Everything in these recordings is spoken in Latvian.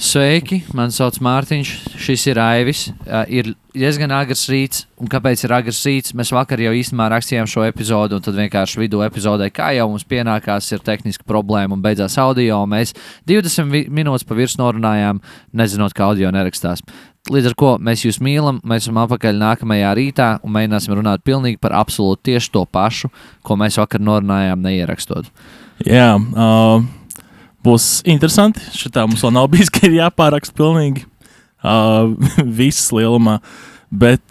Sveiki, mani sauc Mārtiņš, šis ir Aivis. Ir diezgan agrs rīts, un kāpēc ir agrs rīts? Mēs vakar jau īstenībā rakstījām šo epizodu, un tad vienkārši vidū epizodē, kā jau mums pienākās, ir tehniska problēma un beidzās audio, un mēs 20 minūtes pa virs norunājām, nezinot, kā audio nerakstās. Līdz ar ko mēs jūs mīlam, mēs esam apakaļ nākamajā rītā un mēģināsim runāt pilnīgi par absolūti tieši to pašu, ko mēs vakar norunājām neierakstot. Jā, būs interesanti. Šitā mums vēl nav bijis, ka ir jāpāraksta pilnīgi viss lielumā. Bet,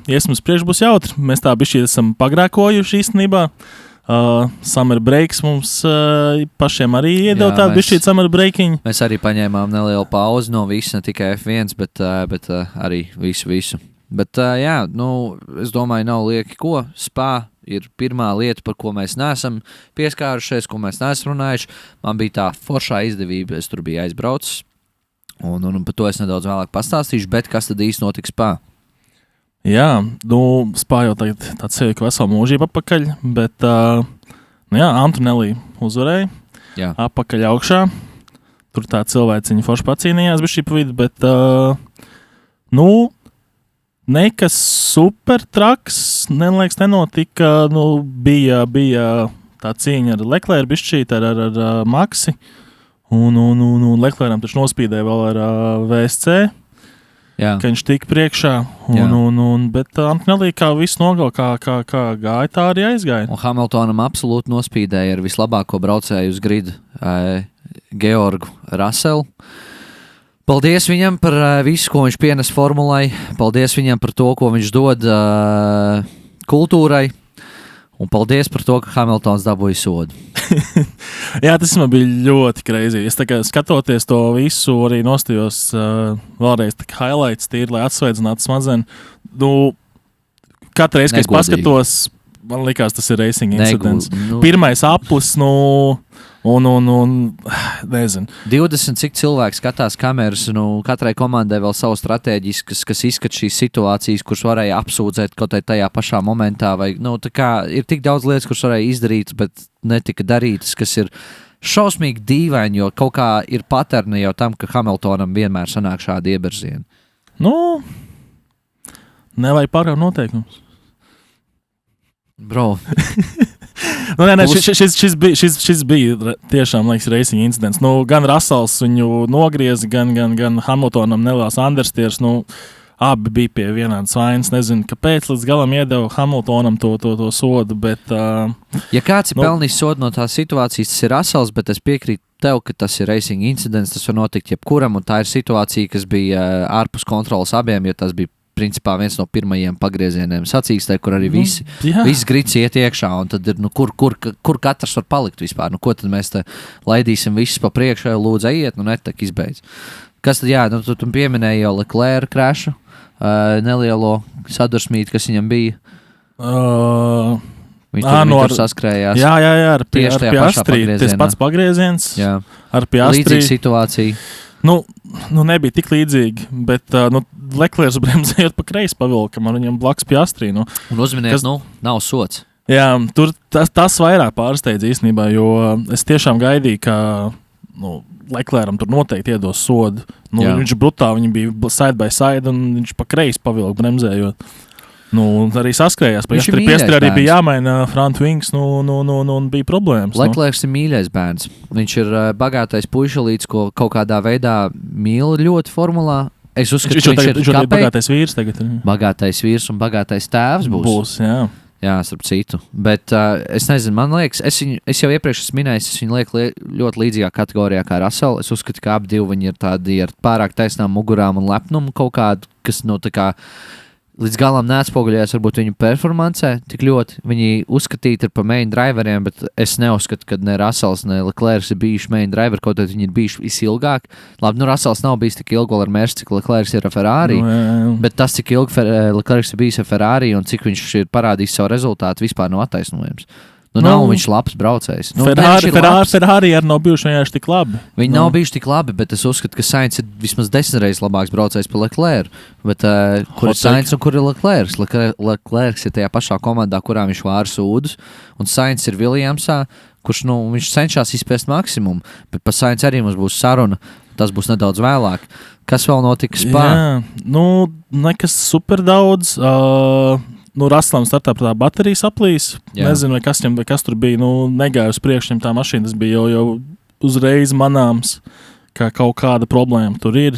iesmas priekš būs jautri. Mēs tā bišķi esam pagrēkojuši īstenībā. Summer breaks mums pašiem arī iedeva tādu bišķīt summer breakiņu. Mēs arī paņēmām nelielu pauzi no visa, ne tikai F1, bet arī visu. Bet es domāju, nav lieki ko. Spa ir pirmā lieta, par ko mēs neesam pieskārušies, ko mēs neesam runājuši. Man bija tā foršā izdevība, es tur biju aizbraucis, un par to es nedaudz vēlāk pastāstīšu, bet kas tad īsti notiks Spa? Jā, Spa jau tagad tāds sevi, ka veselu mūžību apakaļ, bet, Antonelli uzvarēja, apakaļ augšā. Tur tā cilvēciņa forši pacīnījās bišķi pa vidu, bet, nekas super traks, nenotika, bija tā cīņa ar Leclerc bišķīt, ar Maxi, un Leclercam taču nospīdēja vēl ar VSC, ka viņš tika priekšā, bet Antonelli kā visu nogal, kā gāja, tā arī aizgāja. Un Hamiltonam absolūti nospīdēja ar vislabāko braucēju uz gridu, Georgu Russelu. Paldies viņam par visu, ko viņš pienes formulai. Paldies viņam par to, ko viņš dod kultūrai. Un paldies par to, ka Hamiltons dabūja sodu. Jā, tas man bija ļoti crazy. Es tā kā skatoties to visu, arī nostājos vēlreiz tā kā highlights tīri, lai atsveidzinātu smadzeni. Katru reizi, kad es paskatos, man likās, tas ir racing incidents. Pirmais aplis, nezinu. 20 cik cilvēki skatās kameras, katrai komandai vēl savu stratēģiskas, kas izskat šīs situācijas, kuras varēja apsūdzēt kaut tajā pašā momentā, vai, tā kā ir tik daudz lietas, kuras varēja izdarīt, bet netika darītas, kas ir šausmīgi dīvaini, jo kaut kā ir paterni jau tam, ka Hamiltonam vienmēr sanāk šādi ieberzieni. Nevajag pārāk noteikums. Bro. Šis bija tiešām, liekas, racing incidents. Gan Russells viņu nogrieza, gan Hamiltonam neliels understeers. Abi bija pie vienādas vainas. Nezinu, kāpēc līdz galam iedeva Hamiltonam to sodu, bet... Ja kāds ir pelnījis sodu no tās situācijas, tas ir Russells, bet es piekrītu tev, ka tas ir racing incidents, tas var notikt jebkuram, un tā ir situācija, kas bija ārpus kontrolas abiem, jo tas bija principā viens no pirmajiem pagriezieniem sacīkstē, kur arī visi grids iet iekšā, un tad ir, kur katrs var palikt vispār, ko tad mēs te laidīsim visus pa priekšu, lūdzu ejiet, netak izbeidz. Kas tad, tu pieminēji jau Leclerc crashu, nelielo sadursmīti, kas viņam bija. Viņi tur saskrējās. Jā, ar Piastri, tas pats pagrieziens, ar Piastri. Līdzīga situācija. Nebija tik līdzīgi, bet Leclerc bremzējot pa kreisi pavilkam, ar viņam blakus Piastri. Un uzminiet, nav sots. Jā, tur tas vairāk pārsteidz īstenībā, jo es tiešām gaidīju, ka Leclercam tur noteikti iedos sodu. Viņš brutāli, viņi bija side by side, un viņš pa kreisi pavilk bremzējot. Arī saskrējās. Piastri arī bija jāmaina front wings, un bija problēmas. Leclercs ir mīļais bērns. Viņš ir bagātais puišalīts, ko kaut kādā veidā mīl ļoti formulā. Es uzskatu, ka viņš ir bagātais vīrs tagad. Bagātais vīrs un bagātais tēvs būs. Jā, starp citu. Bet es nezinu, man liekas, es jau iepriekš esmu minējis, es viņu lieku ļoti līdzīgā kategorijā kā Russell. Es uzskatu, ka abi divi viņi ir tādi ar pārāk taisnām mugurām un lepnumu kaut kādu, kas tā kā līdz galam neatspoguļojās varbūt viņu performancē tik ļoti. Viņi uzskatīti ir par main driveriem, bet es neuzskatu, ka ne Russells, ne Leclerc ir bijuši main driver, kaut arī viņi ir bijuši visilgāk. Labi, Russells nav bijis tik ilgi ar Mercedes, cik Leclerc ir ar Ferrari, bet tas, cik ilgi Leclerc ir bijis ar Ferrari un cik viņš ir parādījis savu rezultātu, vispār nav attaisnojams. Nav viņš labs braucējs. Ferrari arī nav bijuši vienkārši tik labi. Viņi nav bijuši tik labi, bet es uzskatu, ka Sainz ir vismaz 10 reizes labāks braucējs par Leclerc. Bet kur ir Sainz un kur ir Leclerc? Leclerc ir tajā pašā komandā, kurā viņš vāra sūdus, un Sainz ir Williamsā, kurš viņš cenšas izspēst maksimumu, bet par Sainz arī mums būs saruna. Tas būs nedaudz vēlāk. Kas vēl notika Spā? Jā, nekas super daudz. Raslam startā par tā baterijas aplīs. Nezinu, vai kas tur bija. Negāja uz priekšu tā mašīna. Tas bija jau uzreiz manāms, ka kaut kāda problēma tur ir.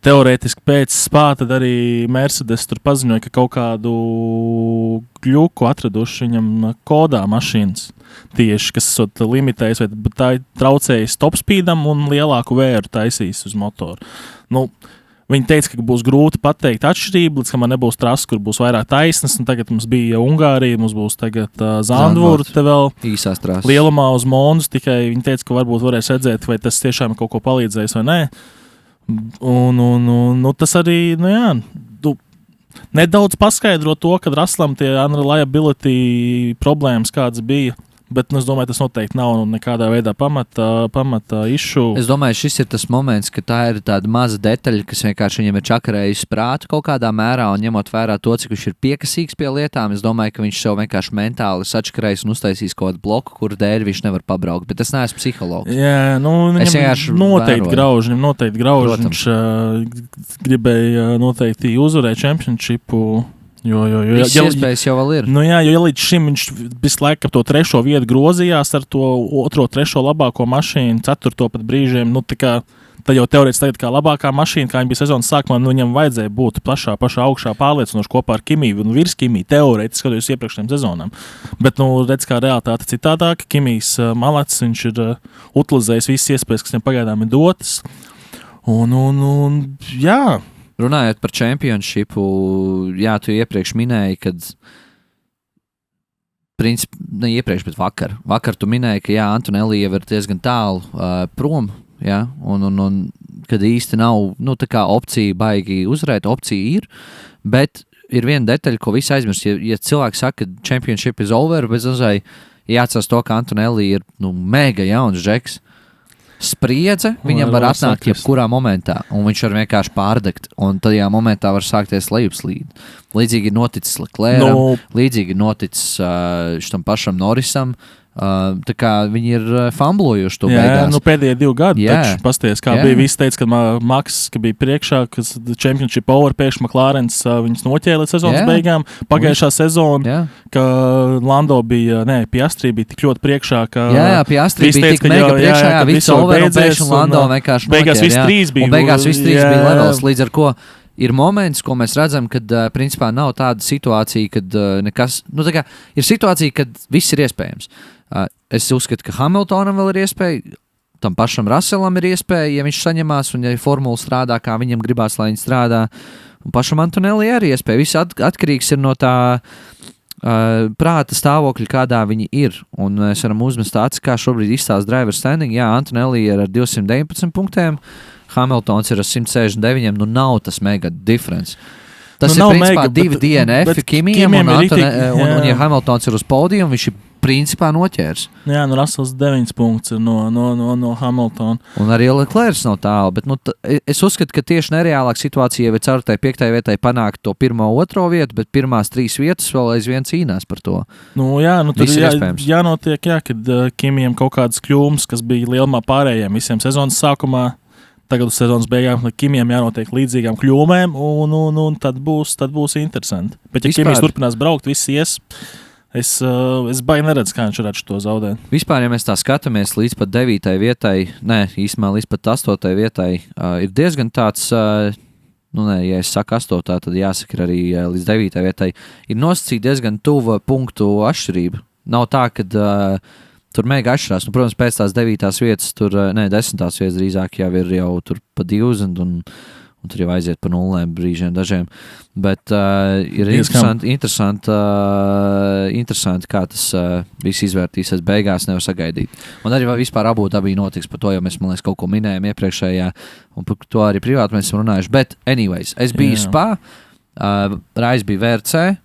Teorētiski pēc Spā tad arī Mercedes tur paziņoja, ka kaut kādu kļuku atraduši viņam kodā mašīnas tieši, kas esot limitējis, vai tā traucējis top speedam un lielāku vēru taisīs uz motoru. Viņi teica, ka būs grūti pateikt atšķirību, līdz kamēr nebūs trasa, kur būs vairāk taisnas, un tagad mums bija Ungārija, mums būs tagad Zandvoorte vēl īsās trasas. Lielumā uz Mondus, tikai viņi teica, ka varbūt varēs redzēt, vai tas tiešām kaut ko palīdzēs vai nē. Un tas arī, nedaudz paskaidro to, ka Raslam tie unreliability problēmas kāds bija. Bet es domāju, tas noteikti nav nekādā veidā pamata issue. Es domāju, šis ir tas moments, ka tā ir tāda maza detaļa, kas vienkārši viņam ir čakarējusi prātu kaut kādā mērā, un ņemot vērā to, cik viņš ir piekasīgs pie lietām, es domāju, ka viņš sev vienkārši mentāli sačakarējis un uztaisīs kaut kādu bloku, kuru dēļ viņš nevar pabraukt. Bet es neesmu psihologs. Jā, viņam noteikti grauž. Viņš gribēja noteikti uzvarēt čempionšipu. Jo iespējas jau vēl ir. Jo līdz šim viņš visu laiku to 3. vietu grozījās ar to 2., 3. labāko mašīnu, 4. pat brīžiem. Tā jau teorētiski tagad kā labākā mašīna, kā viņa bija sezonas sākumā, viņam vajadzēja būt pašā augšā pārliecinoši kopā ar Kimiju un virs Kimiju, teorētiski skatoties iepriekšējām sezonām. Bet, redz, kā realitāte citādāka. Kimijs malacis, viņš ir utilizējis visas iespējas, kas viņam pagaidām ir dotas. Jā. Runājot par čempionšipu, tu iepriekš minēji, kad ne iepriekš, bet vakar. Vakar tu minēji, ka Antonelli jau ir diezgan tālu prom, un kad īsti nav, tā kā opcija baigi uzvarēt, opcija ir, bet ir viena detaļa, ko visi aizmirst. Ja cilvēki saka, ka championship is over, bet jāatcerās to, ka Antonelli ir, mega jauns džeks. Spriedze viņam var atnākt jebkurā momentā, un viņš var vienkārši pārdegt, un tajā momentā var sākties lejupslīde. Līdzīgi ir noticis Leclercam, līdzīgi ir noticis šitam pašam Norrisam, tā kā viņi ir fumblojuši to beigās. Pēdējie 2 gadi, taču pasties, kā bija, visi teica, ka Maks, ka bija priekšā, kas championship over, pēkšņi McLarens viņus noķēra līdz sezonas beigām, pagājušā sezona, ka Lando bija, Piastri bija tik ļoti priekšā, ka Piastri bija tik mega priekšā, viss over, un pēkšņi Lando vienkārši noķēra. Beigās viss 3 bija. Un beigās viss 3 bija levels, līdz ar ko ir moments, ko mēs redzam, kad principā nav tāda situācija, kad nekas, ir situācija, kad viss ir iespējams. Es uzskatu, ka Hamiltonam vēl ir iespēja, tam pašam Russellam ir iespēja, ja viņš saņemās un ja formula strādā, kā viņam gribās, lai viņi strādā. Un pašam Antonelli arī iespēja. Viss atkarīgs ir no tā prāta stāvokļa, kādā viņi ir. Un mēs varam uzmest acis, kā šobrīd izstāsta driver standing. Antonelli ir ar 219 punktiem, Hamiltons ir ar 169, nav tas mega difference. Tas ir principā mega, 2 DNF Kimijam un ja Hamiltons ir uz pódiumu, viņš ir principā noķērs. Jā, Russells 9 punkts ir no Hamiltona. Un arī Leclerc nav tālu, bet es uzskatu, ka tieši nereālāk situācija jau ir 4. 5. vietai panākt to 1. 2. vietu, bet pirmās 3 vietas vēl aizvien cīnās par to. Tur jānotiek, kad Kimijam kaut kādas kļūmes, kas bija lielumā pārējiem visiem sezonas sākumā, tagad uz sezonas beigām Kimijam jānotiek līdzīgām kļūmēm, un tad būs interesanti. Bet ja Kimijs turpinās braukt, viss ies. Es baigi neredzu, kā viņš varētu to zaudēt. Vispār, ja mēs tā skatāmies līdz pat 9. vietai, īstumā līdz pat 8. vietai, ir diezgan tāds, ja es saku 8, tad jāsaka arī līdz 9. vietai, ir nosacīta diezgan tuva punktu atšķirība. Nav tā, ka tur mega atšķirās. Protams, pēc tās 9. vietas, 10. vietas drīzāk jau ir jau tur pa 20 un tur jau aiziet pa 0 brīžiem dažiem. Bet ir interesanti, kā tas viss izvērtīsies beigās, nevar sagaidīt. Un arī vispār Abu Dabī notiks par to, jo mēs, man liekas, kaut ko minējām iepriekšējā, un par to arī privāti mēs esam runājuši. Bet, anyways, es biju Spā, Rais bija VRC,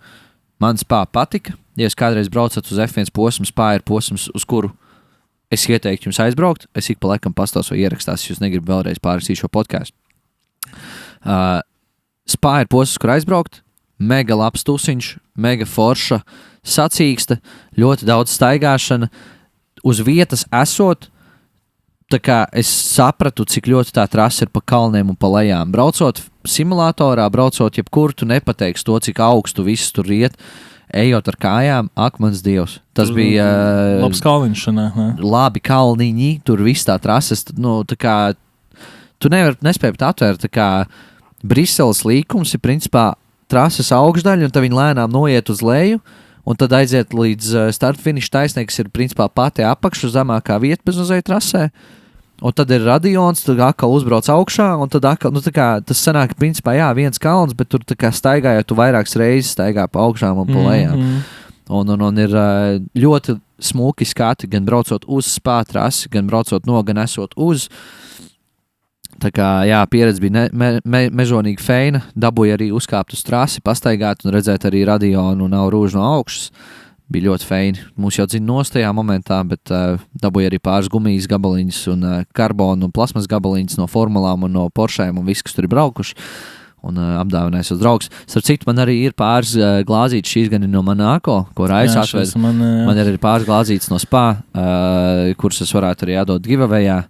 man Spā patika. Ja jūs kādreiz braucat uz F1 posmu, Spā ir posms, uz kuru es ieteiktu jums aizbraukt, es ik pa laikam pastāstu vai ierakstās, ja jūs negribat vēlreiz pārrakstīt šo podcastu. Spā ir posms, kur aizbraukt, mega labs tusiņš, mega forša sacīksta, ļoti daudz staigāšana, uz vietas esot, tā kā es sapratu, cik ļoti tā trasa ir pa kalniem un pa lejām. Braucot simulatorā, braucot jebkur, tu nepateiksi to, cik augstu viss tur iet. Ejot ar kājām, mans dievs. Tas bija labs kalniņš. Labi kalniņi, tur viss tā trases. Tā kā, tu nespēji pat atvērt. Tā kā Briseles līkums ir principā trases augšdaļa, un tad viņi lēnām noiet uz leju, un tad aiziet līdz start-finiša taisnē, kas ir principā pati apakšu zemākā vieta bezmazliet trasē. Un tad ir radions, tad atkal uzbrauc augšā, un tad atkal, tas sanāk, principā, viens kalns, bet tur tā kā staigājot, tu vairākas reizes staigā pa augšām un pa lejām. Un ir ļoti smuki skati, gan braucot uz spā trasi, gan braucot no, gan esot uz. Tā kā, pieredze bija mežonīgi feina, dabūja arī uzkāpt uz trasi, pastaigāt un redzēt arī radionu un nav rūžu no augšas. Bija ļoti feini. Mūs jau dzina nost tajā momentā, bet dabūja arī pāris gumijas gabaliņas un karbonu un plasmas gabaliņas no formulām un no Poršēm un viss, kas tur ir braukuši. Un apdāvinājis uz draugus. Starp citu, man arī ir pāris glāzītes, šīs gan ir no Manāko, ko Rais atved. Man ir arī pāris glāzītes no Spā, kuras es varētu arī atdot giveawayā.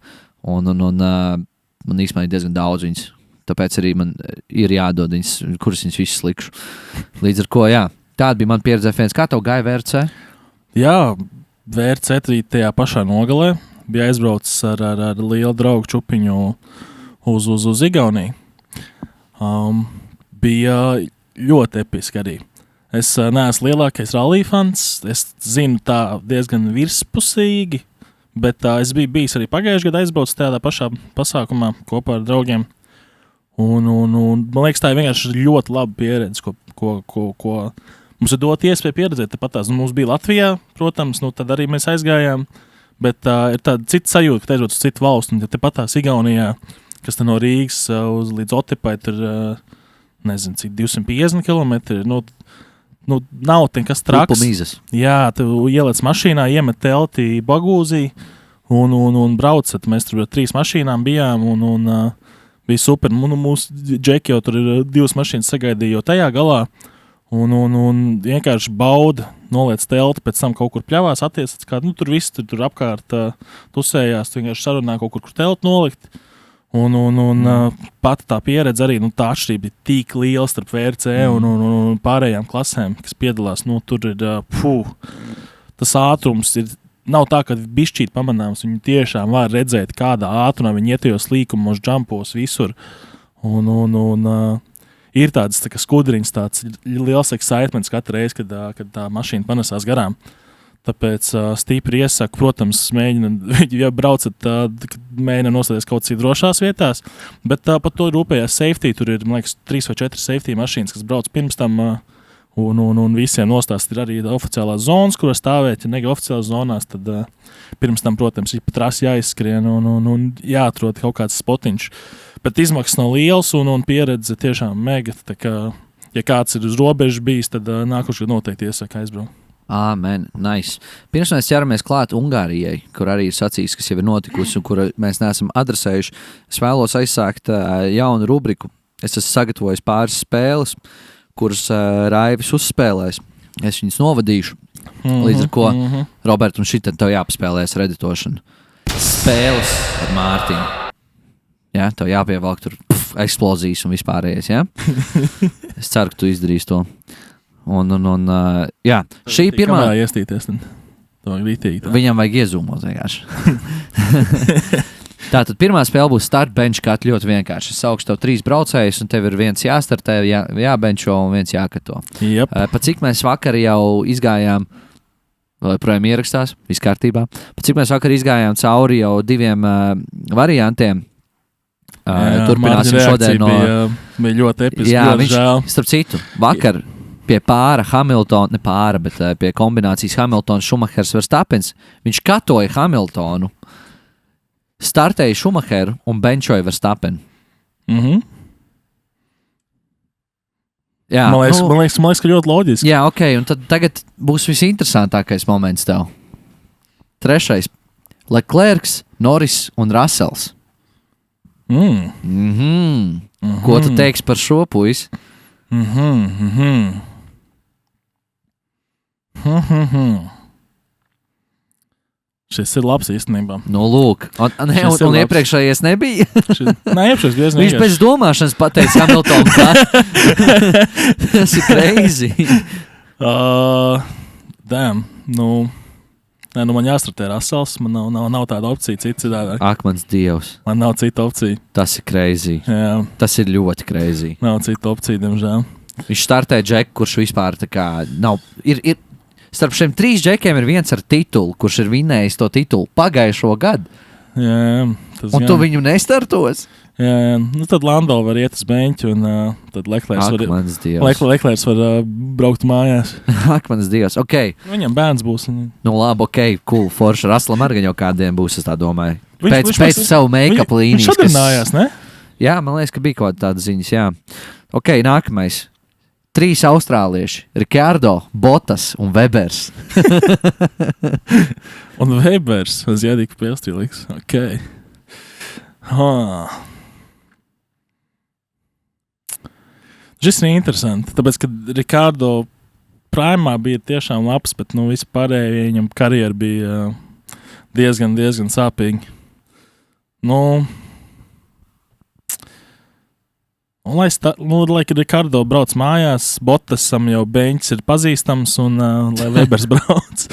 Un man īstenībā ir diezgan daudz viņas. Tāpēc arī man ir jādod viņas, kuras viņas visas likšu. Līdz ar ko, tāda bija mana pieredze F1. Kā tev gāja VRC? Jā, VRC tajā pašā nogalē. Bija aizbraucis ar lielu draugu čupiņu uz Igauniju. Bija ļoti episki arī. Es neesmu lielākais rallija fans. Es zinu tā diezgan virspusīgi, bet es biju bijis arī pagājušajā gadā aizbraucis tādā pašā pasākumā kopā ar draugiem. Un man liekas, tā ir vienkārši ļoti laba pieredze, ko mums ir dot iespēju pieredzēt. Tāpat mums bija Latvijā, protams, tad arī mēs aizgājām, bet ir tāda cita sajūta, ka aizbrauc uz citu valstu. Un tāpat Igaunijā, kas no Rīgas līdz Otepai, tur nezinu, cik 250 km. Nav nekas traks. Jā, tu ieliec mašīnā, iemet telti bagūzī un braucat. Mēs tur 3 mašīnām bijām un bija super. Mūsu džeki jau tur ir 2 mašīnas sagaidīja jau tajā galā. Un vienkārši bauda, noliec telti, pēc tam kaut kur pļavās, attiecas, kā tur viss tur apkārt tusējās, tu vienkārši sarunā kaut kur telti nolikt. Un pat tā pieredze arī, tā atšķirība ir tik liela starp VRC un pārējām klasēm, kas piedalās. Tur ir, tas ātrums nav tā, ka bišķīt pamanāms, viņi tiešām var redzēt, kādā ātrumā viņi iet tajos līkumos, džampos, visur. Un ir tāds tā kā skudriņš, tāds liels excitements katru reizi, kad tā mašīna panesās garām. Tāpēc stipri iesaku, protams, ja braucat, mēģina nostāties kaut cik drošās vietās, bet par to rūpējās safety. Tur ir, man liekas, 3 vai 4 safety mašīnas, kas brauc pirms tam, un visiem nostāst ir arī oficiālās zonas, kuras stāvēt, ja nega oficiālās zonās, tad pirms tam, protams, ir pat trasi jāizskrien un jāatrod kaut kāds spotiņš. Bet izmaksas nav liels un pieredze tiešām mega, tā kā, ja kāds ir uz robežu bijis, tad nākošais noteikti iesaka aizbraukt. Amen, nice. Pirms mēs ķeramies klāt Ungārijai, kur arī ir sacījis, kas jau ir notikusi un kura mēs neesam adresējuši. Es vēlos aizsākt jaunu rubriku. Es esmu sagatavojis pāris spēles, kuras Raivis uzspēlēs. Es viņus novadīšu. Līdz ar ko, Robert, un šitad tev jāpaspēlēs reditošanu. Spēles ar Mārtiņu. Jā, tev jāpievalk tur eksplozijas un vispārējais, jā? Es ceru, ka tu izdarīsi to. Jā, šī pirmā... Kamerā iestīties, to vajag rītīgi. Viņam vajag iezūmot vienkārši. Tātad pirmā spēle būs start bench cut, ļoti vienkārši. Es saukšu tev 3 braucējus, un tev ir viens jāstartē, jābenčo un viens jākato. Yep. Pa cik mēs vakar jau izgājām, vēl joprojām ierakstās, viss kārtībā. Pa cik mēs vakar izgājām cauri jau 2 variantiem. Turpināsim šodien no... Bija ļoti episki, jā, ļoti žēl. Starp citu, vakar... Pie pāra Hamiltona, ne pāra, bet pie kombinācijas Hamiltons, Šumahers, Verstapens, viņš katoja Hamiltonu, startēja Šumaheru un benčoja Verstapenu. Jā, man liekas, ka ļoti loģiski. Jā, ok, un tad tagad būs visinteresantākais moments tev. 3. Leclercs, Norris un Russells. Ko tu teiksi par šo puisi? Šis ir labs īstenībā. Nu, lūk. Un iepriekšējais nebija? Nē, iepriekšējais diezgan. Viņš pēc domāšanas pateica Hamiltonu, ka tas ir crazy. Damn, man jāstratē Russells, man nav tāda opcija, cits citādāk. Ak, mans Dievs. Man nav cita opcija. Tas ir crazy. Jā. Tas ir ļoti crazy. Nav cita opcija, diemžēl. Viņš startē džeku, kurš vispār tā kā nav... Starp šiem 3 džekiem ir viens ar titulu, kurš ir vinnējis to titulu pagājušo gadu. Jā, un tu viņu nestartos? Jā, tad Lando var iet uz beņķu, un tad Leclerc var braukt mājās. Ak, mans Dievs, ok. Viņam bērns būs. Nu labi, ok, cool, forši. Raslam arī jau kādiem būs, es tā domāju. Pēc savu make-up līnijas. Viņš atrinājās, ne? Jā, man liekas, ka bija kaut tāda ziņas, jā. Ok, nākamais. 3 austrālieši - Ricardo, Bottas un Webers. Un Webers uz Jēdīku Pielstrīlīgs. Ok. Šis ir interesanti, tāpēc, ka Ricardo primā bija tiešām labs, bet vispārēji viņam karjera bija diezgan sāpīgi. Lai Ricardo brauc mājās, Bottasam jau beņķis ir pazīstams, un lai Webers brauc.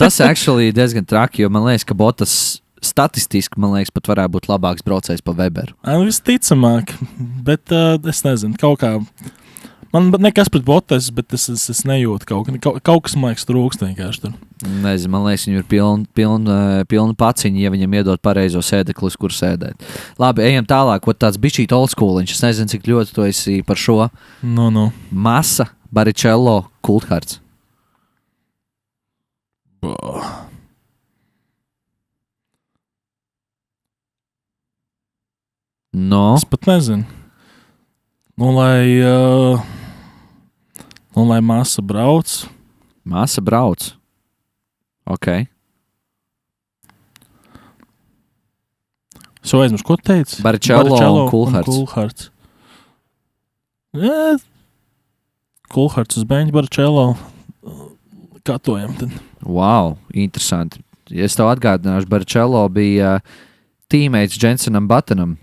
Tas actually diezgan traki, jo man liekas, ka Bottas statistiski, pat varētu būt labāks braucējs pa Weberu. Visticamāk, bet es nezinu, kaut kā. Man nekas pret Bottas, bet es nejūtu kaut kas, man liekas, trūkst vienkārši tur. Nezinu, man liekas, viņu ir pilna paciņa, ja viņam iedod pareizo sēdekli, kur sēdēt. Labi, ejam tālāk, tāds bišķīt old schooliņš. Es nezinu, cik ļoti tu esi par šo. Massa, Barrichello, Coulthard. Es pat nezinu. Lai Massa brauc. Massa brauc. Ok. Es aizmirsu, ko tu teici? Barrichello un Coulthard. Coulthard uz beņķa, Barrichello. Katojam tad. Wow, interesanti. Ja es tev atgādināšu, Barrichello bija teammates Jensenam Buttonam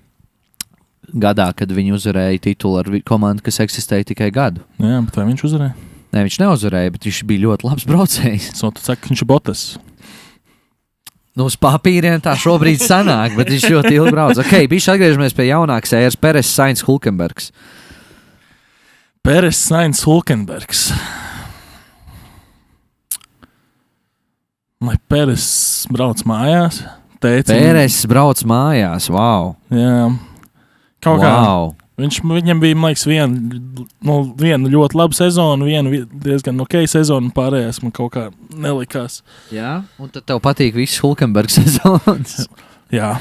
gadā, kad viņi uzvarēja titulu ar komandu, kas eksistēja tikai gadu. Jā, bet vai viņš uzvarēja? Nē, viņš neuzvarēja, bet viņš bija ļoti labs braucējs. Tu saki, ka viņš ir Bottas. Uz papīriem tā šobrīd sanāk, bet viņš ļoti ilgi brauc. Ok, bišķi atgriežamies pie jaunākas ēras. Peres, Sainz, Hulkenbergs. Peres, Sainz, Hulkenbergs. Lai Peres brauc mājās. Peres brauc mājās, wow. Jā. Kaut kā. Viņam bija, man liekas, viena ļoti laba sezona, viena diezgan ok sezona, pārējās man kaut kā nelikās. Jā, un tad tev patīk viss Hulkenbergs sezonas. Jā.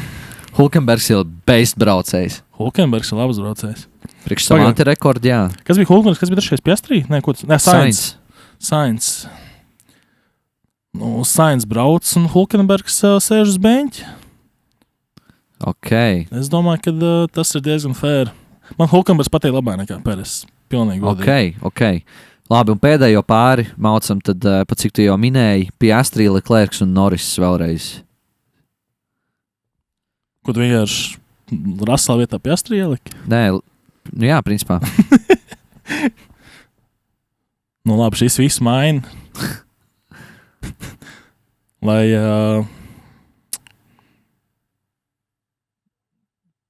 Hulkenbergs ir best braucējs. Hulkenbergs ir labs braucējs. Priekš savu antirekordu, jā. Kas bija Hulkenbergs, kas bija trešais Piastrī? Nē, Sainz. Sainz brauc un Hulkenbergs sēž uz beņķa. Ok. Es domāju, ka tas ir diezgan fair. Man Hulkenbergs patīk labāk nekā Peres. Pilnīgi godīgi. Ok. Labi, un pēdējo pāri maucam tad, pat cik tu jau minēji, Piastri, Leclerc un Norris vēlreiz. Ko tu vienkārši Russell vietā Piastri ieliki? Nē, jā, principā. Labi, šis viss maina. Lai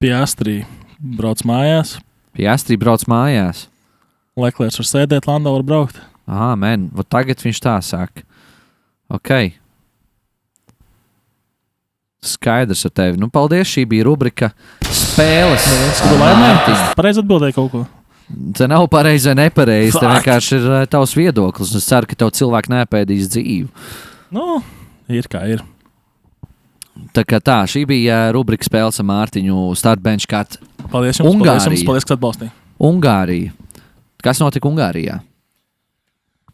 Piastri brauc mājās. Leclerc var sēdēt, Lando var braukt. Tagad viņš tā saka. Ok. Skaidrs ar tevi. Paldies, šī bija rubrika Spēles. Pareizi atbildēji kaut ko. Te nav pareizi vai nepareizi. Te vienkārši ir tavs viedoklis. Es ceru, ka tev cilvēki nepēdīs dzīvi. Ir kā ir. Tā kā tā, šī bija rubrika Spēles ar Mārtiņu Startbench Cut. Paldies jums, paldies, ka atbalstīja. Ungārija. Kas notika Ungārijā?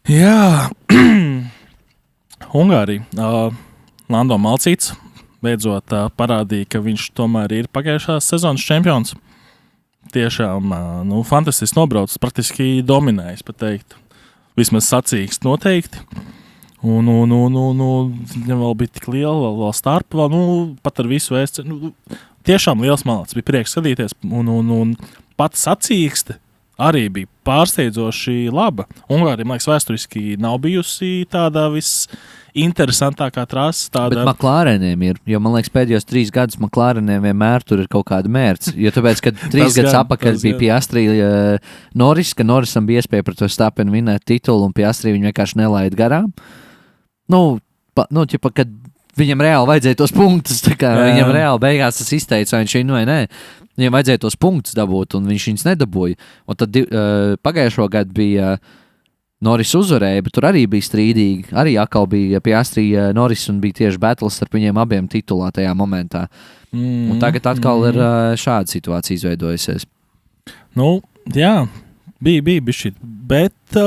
Jā, Ungārija. Lando Malcīts beidzot parādīja, ka viņš tomēr ir pagājušās sezonas čempions. Tiešām fantastiski nobraucis, praktiski dominējis, pat teikt. Vismaz sacīkst noteikti. Un viņam vēl bija tik liela, vēl starpa, pat ar visu vēstu. Tiešām liels malāts, bija prieks skatīties. Un pats sacīkste arī bija pārsteidzoši laba. Ungārija, man liekas, vēsturiski nav bijusi tāda visinteresantākā trasa. Bet McLareniem ir, jo man liekas, pēdējos 3 gadus McLareniem vienmēr tur ir kaut kāda mērķa. Jo tāpēc, kad 3 gadus atpakaļ bija Piastri Norris, ka Norrisam bija iespēja par to Verstappenu vinēt titulu, un Piastri viņu vienkārši nelaid garām. Kad viņam reāli vajadzēja tos punktus, viņam reāli beigās tas izteica, vai viņš viņu vai nē. Viņam vajadzēja tos punktus dabūt, un viņš viņus nedabūja. Un tad pagājušo gadu bija Norris uzvarēja, bet tur arī bija strīdīgi. Arī atkal bija Piastri Norris un bija tieši battles starp viņiem abiem titulā tajā momentā. Un tagad atkal ir šāda situācija izveidojusies. Bija bišķi, bet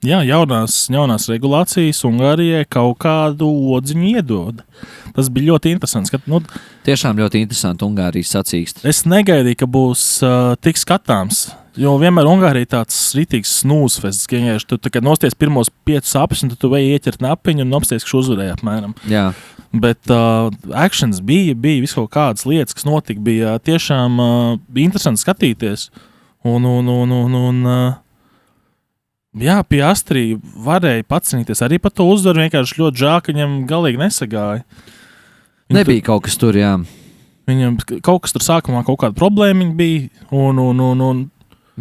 jaunās regulācijas Ungārijai kaut kādu odziņu iedod. Tas bija ļoti interesants. Tiešām ļoti interesanti Ungārijas sacīkst. Es negaidīju, ka būs tik skatāms, jo vienmēr Ungārija tāds ritīgs snūzfests, ka tu nosties pirmos 5 sapus, un tu vēji ieķert napiņu un apsties, ka uzvarēja apmēram. Jā. Bet actions bija visu kaut kādas lietas, kas notika, bija tiešām bija interesanti skatīties. Piastri varēja pacīnīties arī par to uzvaru, vienkārši ļoti žēl, ka viņam galīgi nesagāja. Nebija kaut kas tur, jā. Viņam kaut kas tur sākumā kaut kāda problēma bija, un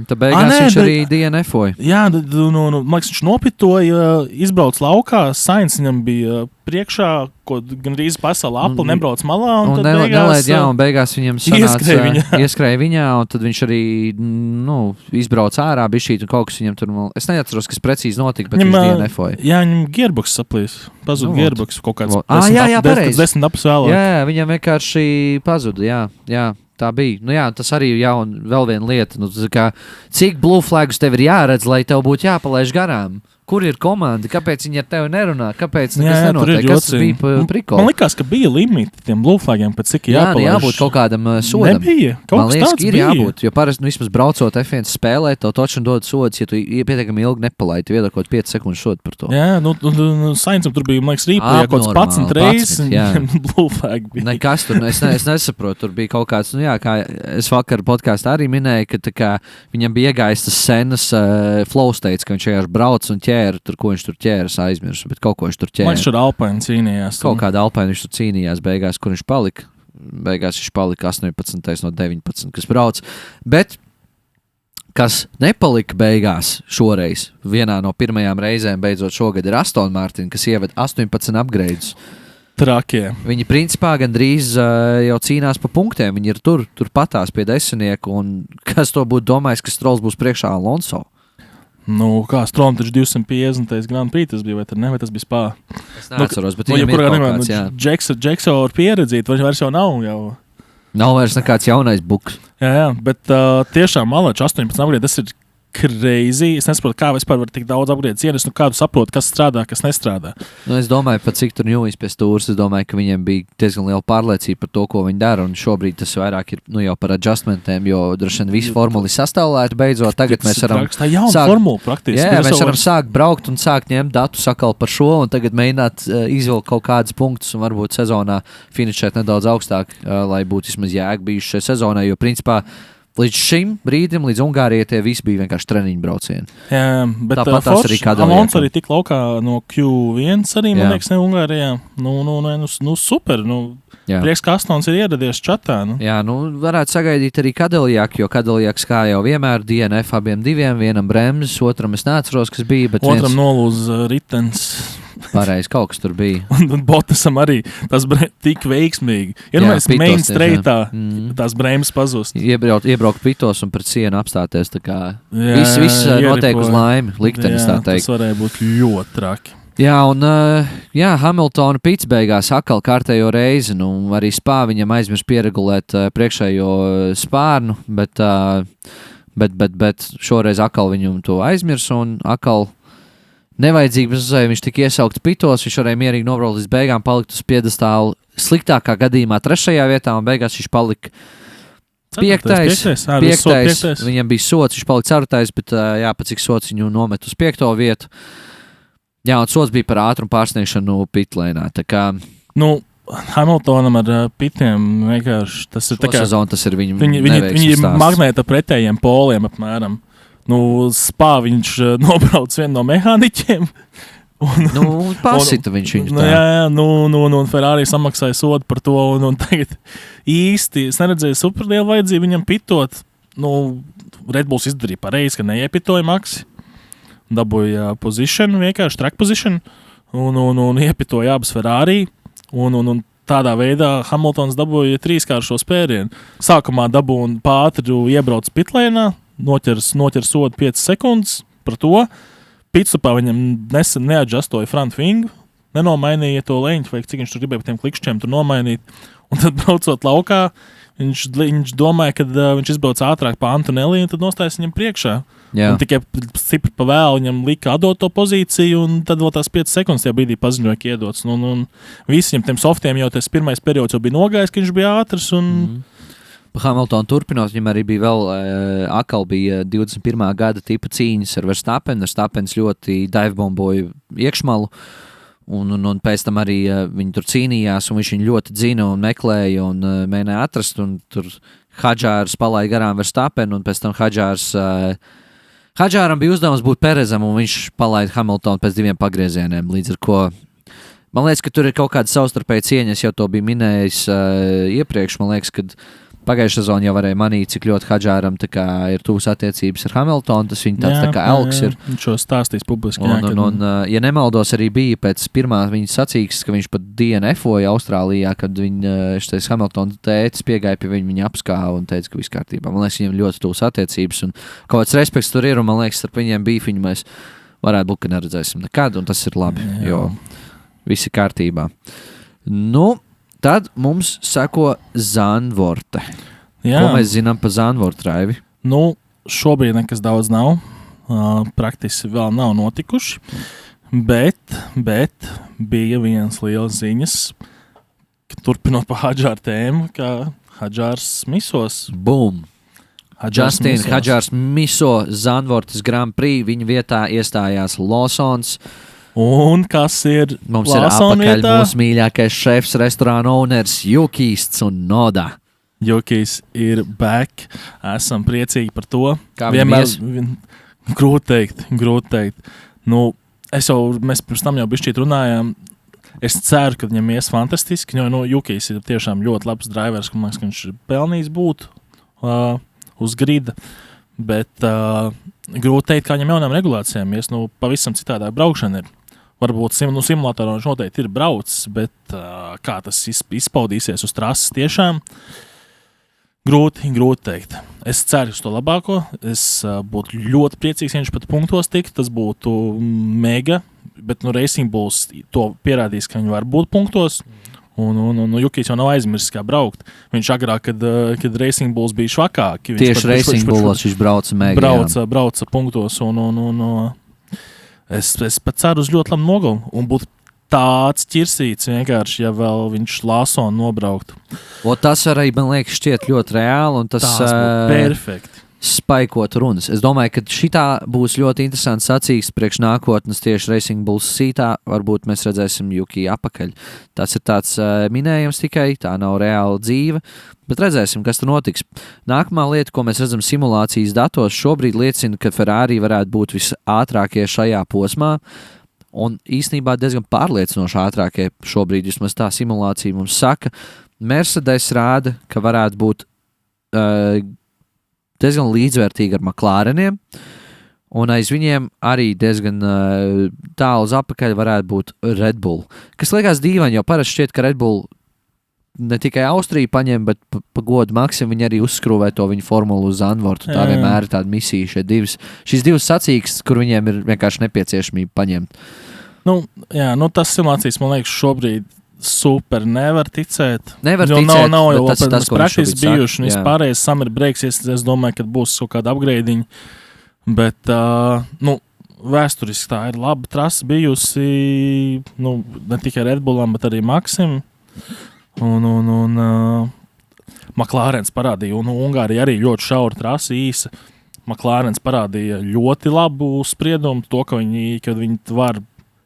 tā beigās viņš arī DNF-oja. Jā, man liekas, viņš nopitoja, izbrauc laukā, Sainz viņam bija priekšā, ko gandrīz pasala apli, nebrauc malā, un tad beigās viņam ieskrēja viņā, un tad viņš arī, izbrauc ārā bišķīt, un kaut kas viņam tur, es neatceros, kas precīzi notika, bet viņš DNF-oja. Jā, viņam gearbox saplīs, pazud gearbox kaut kāds 10 apus vēlāk. Jā, viņam vienkārši pazuda, jā. Tā bija. Tas arī ir vēl viena lieta. Cik blue flags tev ir jāredz, lai tev būtu jāpalaiž garām? Kur ir komanda? Kāpēc viņi ar tevi nerunā? Kāpēc nekas nenotiek? Kas bija prikols? Man liekas, ka bija limiti tiem blue flagiem, pēc cik jāpalaiž. Jābūt kaut kādam sodam. Nebija. Man liekas, ir jābūt. Jo parasti vismaz braucot F1 spēlē, tev toču dod sods, ja tu pietiekami ilgi nepalaidi. Tu iedod kaut 5 sekundes sodu par to. Jā, Sainzam tur bija, man liekas, rīpā, kaut kāds 11 reizes blue flag bija. Nekas tur, es nesaprotu. Tur bija kaut kāds, kā es vakar podkāstā arī minēju, ka viņam bija iegājis tas senas flow states, ka viņš vienkārši brauc un tur, ko viņš tur ķēras, aizmirsu, bet kaut ko viņš tur ķēra. Viņš tur Alpine cīnījās. Kaut kāda Alpine viņš tur cīnījās beigās, kur viņš palika. Beigās viņš palika 18. no 19, kas brauc. Bet, kas nepalika beigās šoreiz, vienā no pirmajām reizēm beidzot šogad ir Aston Martin, kas ieved 18 upgrades. Trakie. Viņi principā gandrīz jau cīnās pa punktiem. Viņi ir tur patās pie 10, un kas to būtu domājis, ka Strolls būs priekšā Alonso? Kā Strom taču 250. Grand Prix tas bija, vai tas bija Spā? Es neatceros, bet viņam ir kaut kāds, jā. Džekso var pieredzīt, vai vairs jau nav jau? Nav vairs nekāds jaunais buks. Jā, bet tiešām malači 18 upgrade, tas ir crazy. Es nesaprotu, kā vispār var tik daudz upgrade ienes, kādu saprotu, kas strādā, kas nestrādā. Es domāju, pat cik tur ņūjas pie stūras, es domāju, ka viņiem bija diezgan liela pārliecība par to, ko viņi dara, un šobrīd tas vairāk ir jau par adjustmentiem, jo droši vien visi formuli sastāvlēti beidzot. Tagad mēs varam mēs varam sākt braukt un sākt ņemt datus atkal par šo, un tagad mēģināt izvilkt kaut kādus punktus un varbūt sezonā finišēt nedaudz augstāk, lai būtu vismaz jēga bijuši šajā sezonā, jo principā līdz šim brīdim, līdz Ungārijai, tie visi bija vienkārši treniņu braucieni. Jā, bet tāpat tās arī kādēļ. Alonso arī tik laukā no Q1 arī, man liekas, ne Ungārijā. Super. Prieks, ka Astons ir ieradies čatā. Jā, varētu sagaidīt arī Kadiljāku, jo Kadiljāks kā jau vienmēr DNF abiem diviem, vienam bremzes, otram es neatceros, kas bija. Bet otram nolūz ritens. Pareizi, kaut kas tur bija. Un Bottasam arī tas tik veiksmīgi. Mēs main streitā tās brēmas pazust. Iebraukt pitos un pret sienu apstāties. Viss notiek uz laimi. Liktenis tā teikt. Tas varēja būt ļoti traki. Jā, un Hamiltona pits beigās atkal kārtējo reizi. Arī Spā viņam aizmirst pieregulēt priekšējo spārnu, bet šoreiz atkal viņam to aizmirs un atkal nevajadzīgi, viņš tika iesaukts pitos, viņš varēja mierīgi nobraukt līdz beigām, palikt uz piedestāla sliktākā gadījumā 3. vietā, un beigās viņš palika 5. Viņam bija sots, viņš palika 4. bet pa cik sots viņu nomet uz 5. vietu. Jā, un sots bija par ātrumu pārsniegšanu pitlēnā. Tā kā Hamiltonam ar pitiem vienkārši tas ir tā kā sezonu, tas ir viņi ir magnēta pretējiem poliem apmēram. Spā viņš nobrauc vienu no mehāniķiem. Pasita viņš viņu tā. Jā, un Ferrari samaksāja sodu par to, un tagad īsti es neredzēju superlielu vajadzību viņam pitot. Red Bulls izdarīja pareizi, ka neiepitoja Maxi. Dabūja position, vienkārši track position, un iepitoja abas Ferrari, un tādā veidā Hamiltons dabūja 3-kāršo spērienu. Sākumā dabūja pātri iebrauc pitlēnā, noķer sodu 5 sekundes par to. Pitstopā viņam nesen neadžastoja front wing, nenomainīja to leņķi, vai cik viņš tur gribēja par tiem klikšķiem tur nomainīt. Un tad braucot laukā, viņš domāja, ka viņš izbrauc ātrāk pa Antonelli, un tad nostājas viņam priekšā. Jā. Un tikai stipri pa vēlu viņam lika atdot to pozīciju, un tad vēl tās 5 sekundes tajā brīdī paziņoja, ka iedots. Un visiem tiem softiem jau tas pirmais periods jau bija nogājis, ka viņš bija ātrs. Hamilton turpinot, viņam arī bija vēl atkal bija 21. gada tipa cīņas ar Verstappen. Verstappens ļoti divebomboja iekšmalu, un pēc tam arī viņi tur cīnījās, un viņš viņu ļoti dzina un meklēja un mēģināja atrast, un tur Hadžārs palaida garām Verstappen, un pēc tam Hadžāram bija uzdevums būt Perezam, un viņš palaida Hamiltonu pēc 2 pagriezieniem, līdz ar ko man liekas, ka tur ir kaut kāda savstarpēja cieņa, es jau to biju minējis iepriekš, man liekas, ka pagājušā sezonā jau varēja manīt, cik ļoti Hadžāram ir tuvas attiecības ar Hamiltonu, tas viņa tāds tā kā elks ir. Viņš šo stāstīs publiski. Un, ja nemaldos, arī bija pēc pirmā viņa sacīkstes, ka viņš pat DNF-oja Austrālijā, kad šitais Hamiltona tētis piegāja pie viņa apskāva un teica, ka viss kārtībā. Man liekas, viņiem ļoti tuvas attiecības un kaut kāds respekts tur ir, un man liekas, starp viņiem bīfiņu mēs varētu būt, ka neredzēsim nekad, un tas ir labi, jo viss ir kārtībā. Tad mums seko Zandvorte. Jā. Ko mēs zinām par Zandvorte, Raivi? Šobrīd nekas daudz nav. Praktiski vēl nav notikuši. Bet bija viens liels ziņas, turpinot pa Hadžāra tēmu, ka Hadžārs misos. Bum! Hadžārs miso Zandvortes Grand Prix. Viņa vietā iestājās Lawsons. Un kas ir mums ir apakaļ mūsu mīļākais šefs, restorāna owners Jukijs Tsunoda. Jukijs ir back. Esam priecīgi par to. Kā vienmēr grūti teikt. Mēs pirms tam jau bišķīt runājām. Es ceru, ka viņam ies fantastiski, jo Jukijs ir tiešām ļoti labs drivers, ka viņš ir pelnījis būt uz grida. Bet grūti teikt, kā viņam jaunām regulācijām ies, pavisam citādāk braukšana ir. Varbūt simulatorā viņš noteikti ir braucis, bet kā tas izpaudīsies uz trases tiešām, grūti teikt. Es ceru uz to labāko. Es būtu ļoti priecīgs, ja viņš pat punktos tikt. Tas būtu mega, bet Racing Bulls to pierādīs, ka viņi var būt punktos. Un Jukijs jau nav aizmirsis, kā braukt. Viņš agrāk, kad Racing Bulls bija švakāki. Tieši Racing Bullos viņš brauca mega. Brauca punktos Es pat ceru uz ļoti labu nogalu un būtu tāds ķirsīts vienkārši, ja vēl viņš Lawsonu nobrauktu. Tas arī, man liekas, šķiet ļoti reāli un tas būtu perfekti. Spaikot runas. Es domāju, ka šitā būs ļoti interesants sacīks priekš nākotnes tieši Racing Bulls sītā. Varbūt mēs redzēsim Jukiju apakaļ. Tas ir tāds minējums tikai, tā nav reāla dzīve. Bet redzēsim, kas tur notiks. Nākamā lieta, ko mēs redzam simulācijas datos, šobrīd liecina, ka Ferrari varētu būt visātrākie šajā posmā. Un īstenībā diezgan pārliecinoši ātrākie šobrīd, vismaz tā simulācija mums saka. Mercedes rāda, ka varētu būt diezgan līdzvērtīgi ar McLareniem, un aiz viņiem arī diezgan tālu uz apakaļ varētu būt Red Bull. Kas liekas dīvaini, jo parasti šķiet, ka Red Bull ne tikai Austriju paņem, bet pa godu Maksim viņi arī uzskrūvē to viņu formulu uz Zandvortu. Tā vienmēr ir tāda misija, šīs divas sacīkstes, kur viņiem ir vienkārši nepieciešamība paņemt. Tas simulācijas, man liekas, šobrīd super, nevar ticēt. Nav jau tas praktiski bijuši, un vispārējais summer breaks, es domāju, ka būs kaut kāda upgradiņa, bet, vēsturiski tā ir laba trasa bijusi, ne tikai Red Bullam, bet arī Maxim, un McLarens parādīja, un Ungārija arī ļoti šaura trasa, īsa. McLarens parādīja ļoti labu spriedumu, to, ka viņi var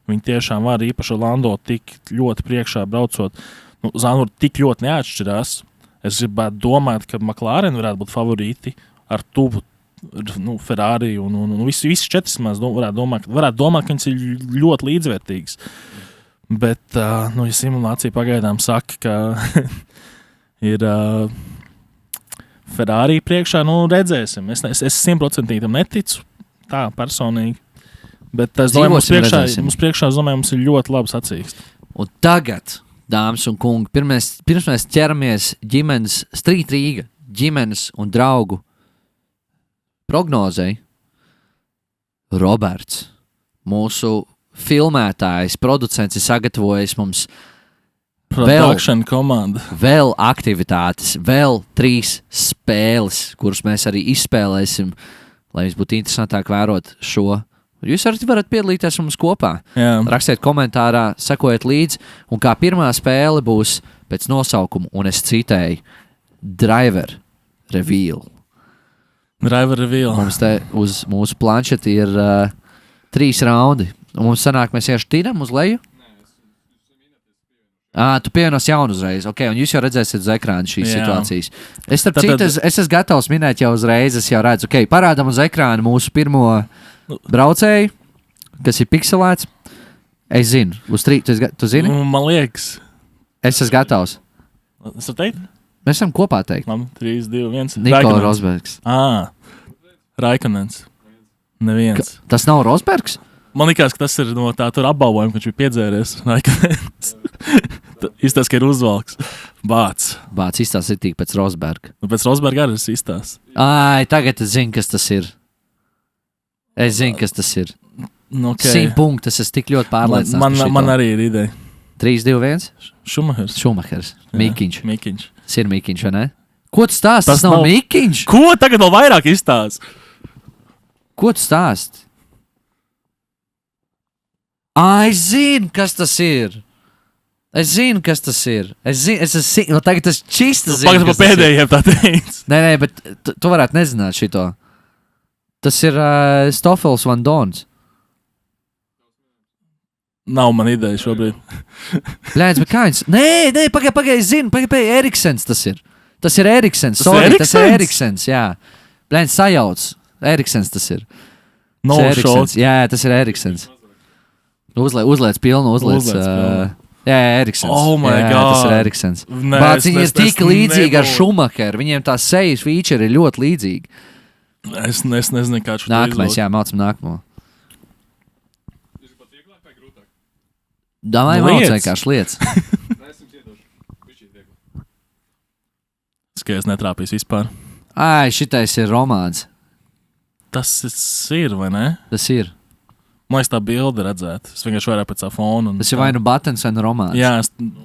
Viņi tiešām var īpaši Lando tik ļoti priekšā braucot. Zandvoort tik ļoti neatšķirās. Es gribētu domāt, ka McLaren varētu būt favorīti ar tuvu Ferrari un visas četras mēs varētu domāt, ka viņas ir ļoti līdzvērtīgas. Bet, ja simulācija pagaidām saka, ka ir Ferrari priekšā, redzēsim. Es 100% tam neticu, tā personīgi. Bet es domāju, mums priekšā, mums ir ļoti labs sacīksts. Un tagad, dāmas un kungi, pirms mēs ķeramies ģimenes, Street Rīga, ģimenes un draugu prognozei, Roberts, mūsu filmētājs, producents ir sagatavojis mums vēl aktivitātes, vēl 3 spēles, kuras mēs arī izspēlēsim, lai jums būtu interesantāk vērot šo. Jūs varat piedalīties mums kopā. Jā. Rakstiet komentārā, sekojiet līdzi, un kā pirmā spēle būs pēc nosaukuma, un es citēju, Driver Reveal. Driver Reveal. Mums te uz mūsu planšeti ir 3 raundi. Un mums sanāk, mēs iešu tīram uz leju? Tu pievienosi jaunu uzreiz. Ok, un jūs jau redzēsiet uz ekrāna šīs situācijas. Es esmu gatavs minēt jau uzreiz, es jau redzu. Ok, parādam uz ekrāna mūsu pirmo braucēju, kas ir pikselēts. Es zinu. Tu zini? Man liekas. Es esmu gatavs. Es varu teikt? Mēs esam kopā teikt. 3, 2, 1. Niko Rosbergs. Raikonens. Neviens. Tas nav Rosbergs? Man liekas, ka tas ir no tā tur apbalvojuma, ka viņš bija piedzēries. Izstāsta, ka ir uzvalks. Bāc izstāsta tik pēc Rosberga. Pēc Rosberga arī izstāsta. Tagad es zinu, kas tas ir. Es zinu, kas tas ir. Okay. 100 punkti, es tik ļoti pārliecināts. Man arī ir ideja. 3, 2, 1. Šumahers. Mikiņš. Tas ir Mikiņš, vai ne? Ko tu stāsti? Tas nav Mikiņš. Ko tagad vēl vairāk izstāst? Ko tu stāsti? Es zinu, kas tas ir. Es zinu, tagad tas čistas zinu. Pagaid pa pēdējiem tā teic. Nē, bet tu varētu nezināt šito. Tas ir Stoffels Van Dons. Nav man ideja šobrīd. Blēdz, bet kā viņš? Nē, pagaid, es zinu, Eriksens tas ir. Tas ir Eriksens, tas ir Eriksens, jā. Blēdz, sajauc. Eriksens tas ir. No šauts. Jā, tas ir Eriksens. Uzliec pilnu. Jā, Eriksens. Oh my God. Tas ir Eriksens. Bāc, viņi ir tik līdzīgi ar Schumacheru. Viņiem tā sejas feature ir ļoti līdzīgi. Es nezinu, kā šo nākamais, jā, mācam nākamo. Domāju, māc vienkārši lietas. Skaties, netrāpīs vispār. Šitais ir romāns. Tas ir, vai ne? Tas ir. Man liekas, tā bilde redzēt. Es vienkārši vairāk pēc tā fona. Tas ir vai nu Batens, vai nu romāns. Jā,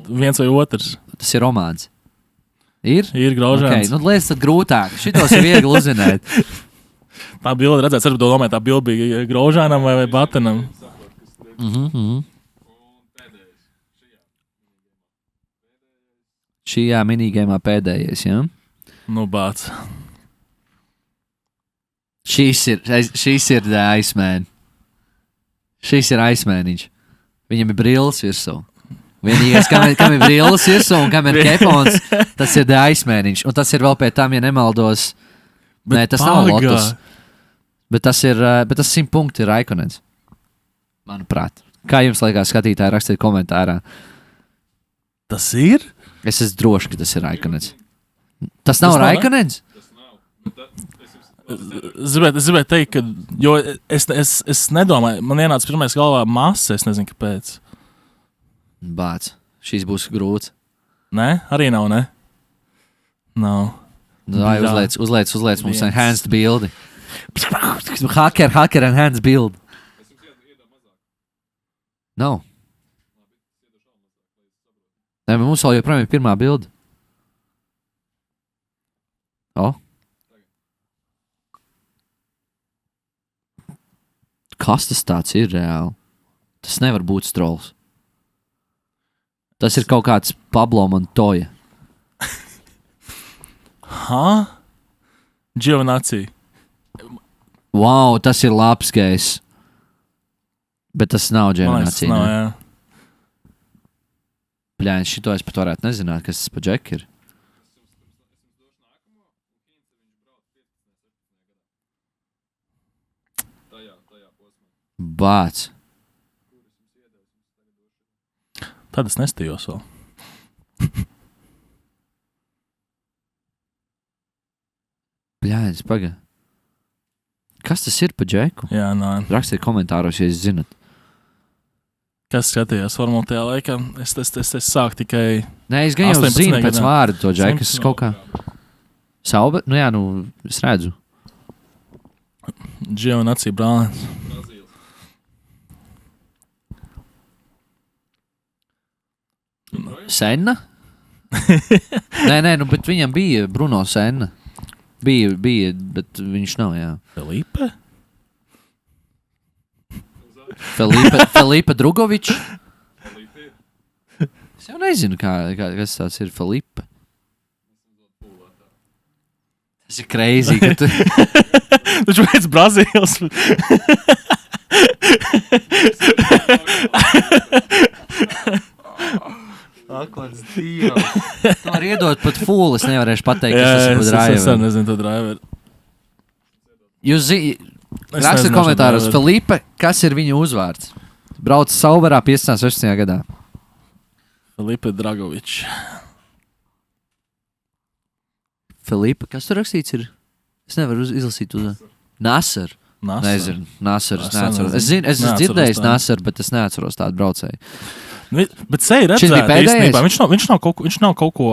viens vai otrs. Tas ir romāns. Ir? Ir Graužāns. Okay, lietas tad grūtāk. Šitos ir viegli uzzināt. Tā bilde redzēt, es domāju, tā bilde bija Graužānam vai Batenam. Šajā minigēmā pēdējais, jā? Bāc. Šīs ir the Iceman. Šis ir Iceman-iņš. Viņam ir brilles virsū. Vienīgais, kam ir brilles virsū un kam ir kepons, tas ir the Iceman-iņš. Un tas ir vēl pie tam, ja nemaldos. Nē, tas nav Lotus. Bet tas 100 punkti ir Raikonens. Manuprāt. Kā jums liekas, skatītāji, rakstiet komentārā. Tas ir? Es esmu drošs, ka tas ir Raikonens. Tas nav Raikonens? Es gribēju teikt, ka jo es nedomāju, man ienāca pirmais galvā masa, es nezinu, kāpēc. Bāc, šīs būs grūts. Nē, arī nav, ne? Nav. Vai uzliec mums enhanced bildi. Hacker enhanced build. Nav. Nē, mums vēl joprojām ir pirmā bilde. Kas tas tāds ir reāli? Tas nevar būt Strolls. Tas ir kaut kāds Pablo Montoya. Giovinazzi. Wow, tas ir labs gejs. Bet tas nav ģenerācija. Nav, jā. Bļāņ, šito es pat varētu nezināt, kas tas pa džeki ir. Bāc. Tad es nestījos vēl. Bļāņ, paga. Kas tas ir pa džeku? Jā, nā. Rakstiet komentāros, ja jūs zinat. Kas skatījās formula tajā laikā? Es sāku tikai... Nē, es gan jau zinu pēc vārdu to džeku. Es kaut kā... Sauber? Nu jā, es redzu. Giovinazzi brālēns. Senna? nē, bet viņam bija Bruno Senna. Bija, bet viņš nav, jā. Felipe Drugovičs. Es jau nezinu, kas tāds ir Felipe. Tas ir crazy, ka tu... Taču pēc Brazīles. Akvans Dievs. Tu var iedot pat fūlu, es nevarēšu pateikt, kas tas ir pa driver. Es nezinu to driver. Jūs rakstiet komentāros, Felipe, kas ir viņa uzvārds? Brauc Sauberā 15. gadā. Felipe Dragovičs. Felipe, kas tur rakstīts ir? Es nevaru izlasīt uzvārdu. Nasser. Nezinu, Nasser, es neatceros. Es esmu dzirdējis Nasser, bet es neatceros tādu braucēju. Bet seja redzēt, īstenībā, viņš nav kaut ko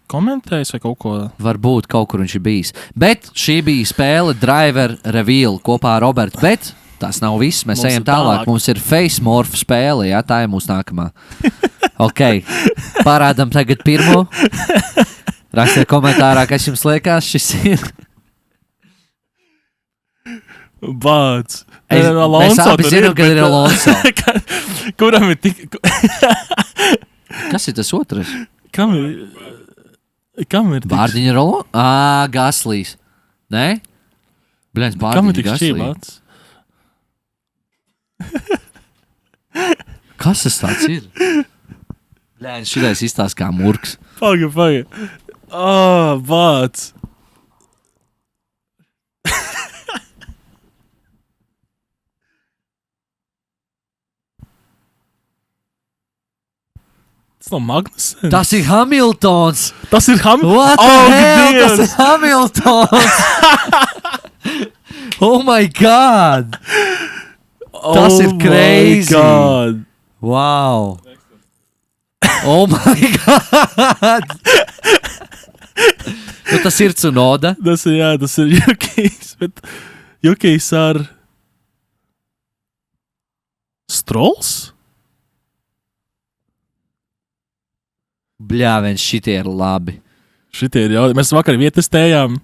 komentējis vai kaut ko... Varbūt kaut kur viņš ir bijis. Bet šī bija spēle Driver Reveal kopā ar Robertu, bet tas nav viss, mēs ejam tālāk. Mums ir Face Morph spēle, jā, tā ir mūsu nākamā. Ok, parādam tagad pirmo. Rakstiet komentārā, kas jums liekas, šis ir... Bāc. Mēs abi zinām, ka ir Alonso. Kuram ir tik... Kas ir tas otrs? Kam ir tik... Bārdiņa Rolo? Gaslīs. Nē? Bļēns, Bārdiņa Gaslīs. Kas tas tāds ir? Bļēns, šitais izstāst kā murks. Paga. Bāc. Tas nav Magnussen. Tas ir Hamiltons. What the hell? Tas ir Hamiltons. Oh my God. Tas ir crazy. God. Wow. Oh my God. Tas ir Tsunoda. Tas ir Jukijs. Bet Jukijs ar Strolls? Bļāviens, šitie ir labi. Šitie ir jaudīgi. Mēs vakar vietestējām.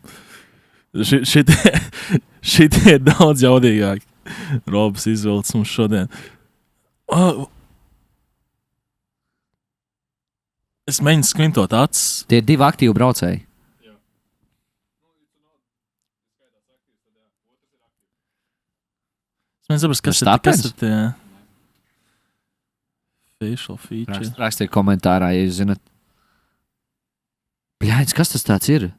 Šitie ir daudz jaudīgāki. Robs izvilcis mums šodien. Es mēģinu skvintot acis. Tie ir divi aktīvi braucēji. Es mēģinu saprast, kas ir tie... Facial feature. Rakstiet komentārā, ja jūs zinat. Bļāņas, kas tas tāds ir?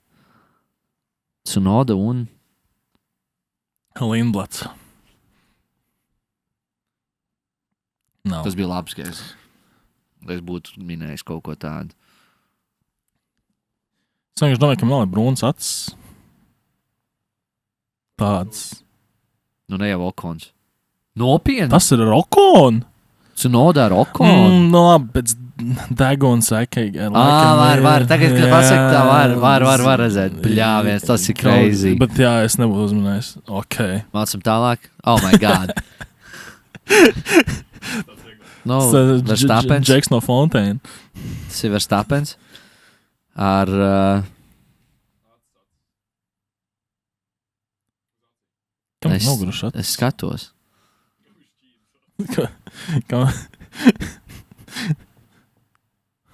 Tsunoda un... Lindblats. No. Tas bija labs, ka es būtu minējis kaut ko tādu. Es vienkārši domāju, ka man nav brūns acis. Tāds. Nu ne jau Okons. Nopietni? Tas ir Okon? Tsunoda ar Okonu? Nu labi, pēc deguna sekai. Var. Tagad, kad pasaka tā, var redzēt. Bļāviens, tas ir crazy. Bet jā, es nebūtu uzmanējis. Ok. Mācam tālāk. Oh my God. No, Verstappens. Džeks no Fontaine. Tas ir Verstappens. Ar... Kam noguruši acis? Es skatos. Kā?